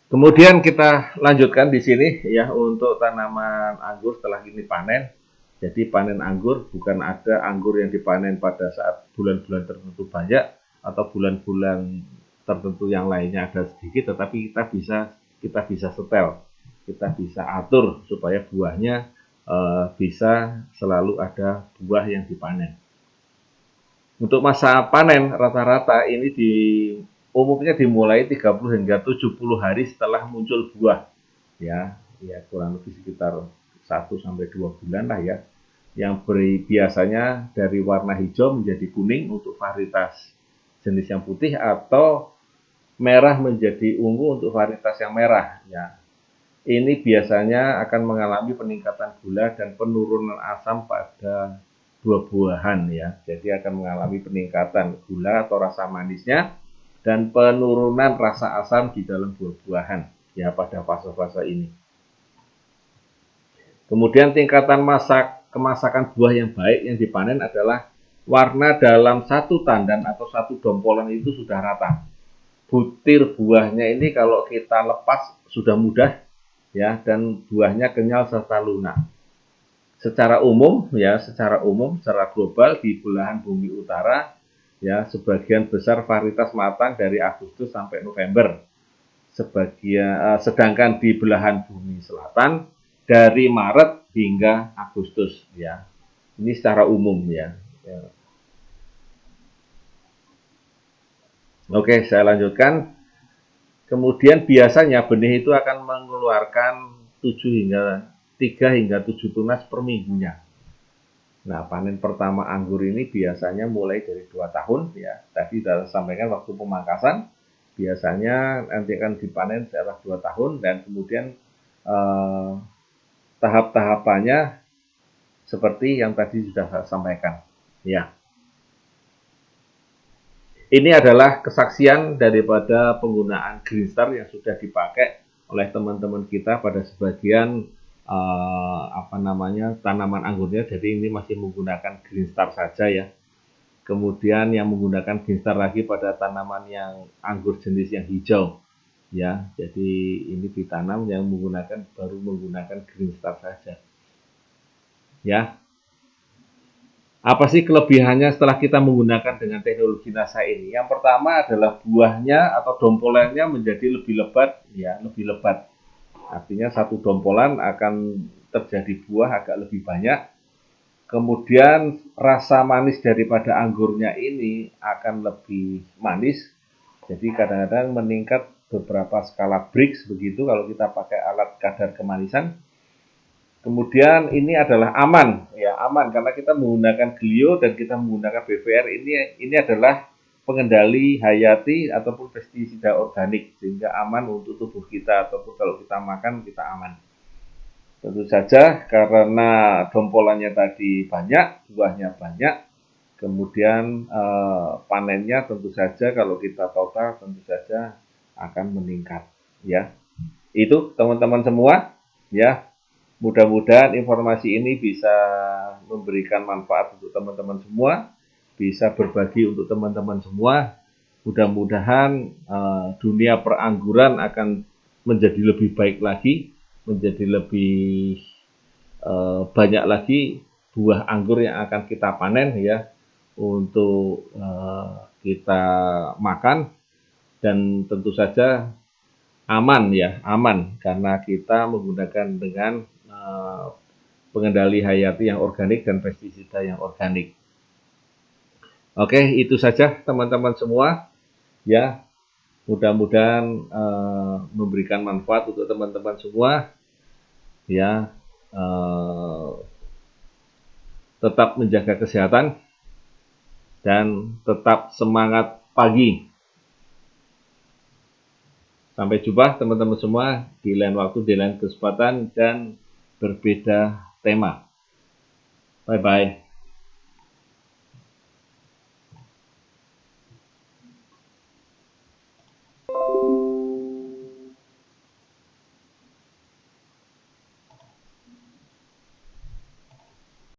Kemudian kita lanjutkan di sini ya, untuk tanaman anggur setelah ini panen. Jadi panen anggur bukan ada anggur yang dipanen pada saat bulan-bulan tertentu banyak atau bulan-bulan tertentu yang lainnya ada sedikit, tetapi kita bisa setel, kita bisa atur supaya buahnya bisa selalu ada buah yang dipanen. Untuk masa panen rata-rata ini umumnya dimulai 30 hingga 70 hari setelah muncul buah. Ya kurang lebih sekitar 1 sampai 2 bulan lah ya. Yang biasanya dari warna hijau menjadi kuning untuk varietas jenis yang putih, atau merah menjadi ungu untuk varietas yang merah ya. Ini biasanya akan mengalami peningkatan gula dan penurunan asam pada buah-buahan ya. Jadi akan mengalami peningkatan gula atau rasa manisnya dan penurunan rasa asam di dalam buah-buahan ya pada fase-fase ini. Kemudian tingkatan kemasakan buah yang baik yang dipanen adalah warna dalam satu tandan atau satu dompolan itu sudah rata. Butir buahnya ini kalau kita lepas sudah mudah ya, dan buahnya kenyal serta lunak. Secara umum, secara global di belahan bumi utara ya, sebagian besar varietas matang dari Agustus sampai November. Sedangkan di belahan bumi selatan dari Maret hingga Agustus ya. Ini secara umum ya. Oke, saya lanjutkan. Kemudian biasanya benih itu akan mengeluarkan 3 hingga 7 tunas per minggunya. Nah, panen pertama anggur ini biasanya mulai dari 2 tahun ya. Tadi sudah sampaikan waktu pemangkasan, biasanya nanti akan dipanen setelah 2 tahun, dan kemudian tahap-tahapannya seperti yang tadi sudah saya sampaikan ya. Ini adalah kesaksian daripada penggunaan Green Star yang sudah dipakai oleh teman-teman kita pada sebagian tanaman anggurnya. Jadi ini masih menggunakan Green Star saja ya. Kemudian yang menggunakan Green Star lagi pada tanaman yang anggur jenis yang hijau ya. Jadi ini ditanam yang baru menggunakan Green Star saja ya. Apa sih kelebihannya setelah kita menggunakan dengan teknologi NASA ini? Yang pertama adalah buahnya atau dompolannya menjadi lebih lebat ya, lebih lebat. Artinya satu dompolan akan terjadi buah agak lebih banyak. Kemudian rasa manis daripada anggurnya ini akan lebih manis. Jadi kadang-kadang meningkat beberapa skala Brix begitu kalau kita pakai alat kadar kemanisan. Kemudian ini adalah aman karena kita menggunakan Glio dan kita menggunakan BVR. Ini adalah pengendali hayati ataupun pestisida organik, sehingga aman untuk tubuh kita, ataupun kalau kita makan kita aman. Tentu saja karena dompolannya tadi banyak, buahnya banyak, kemudian panennya tentu saja kalau kita total tentu saja akan meningkat ya. Itu teman-teman semua ya. Mudah-mudahan informasi ini bisa memberikan manfaat untuk teman-teman semua, bisa berbagi untuk teman-teman semua. Mudah-mudahan dunia perangguran akan menjadi lebih baik lagi, menjadi lebih banyak lagi buah anggur yang akan kita panen ya untuk kita makan, dan tentu saja aman ya, aman karena kita menggunakan dengan pengendali hayati yang organik dan pestisida yang organik. Oke, itu saja teman-teman semua ya. Mudah-mudahan memberikan manfaat untuk teman-teman semua ya. Tetap menjaga kesehatan dan tetap semangat pagi. Sampai jumpa teman-teman semua di lain waktu, di lain kesempatan dan berbeda tema. Bye-bye.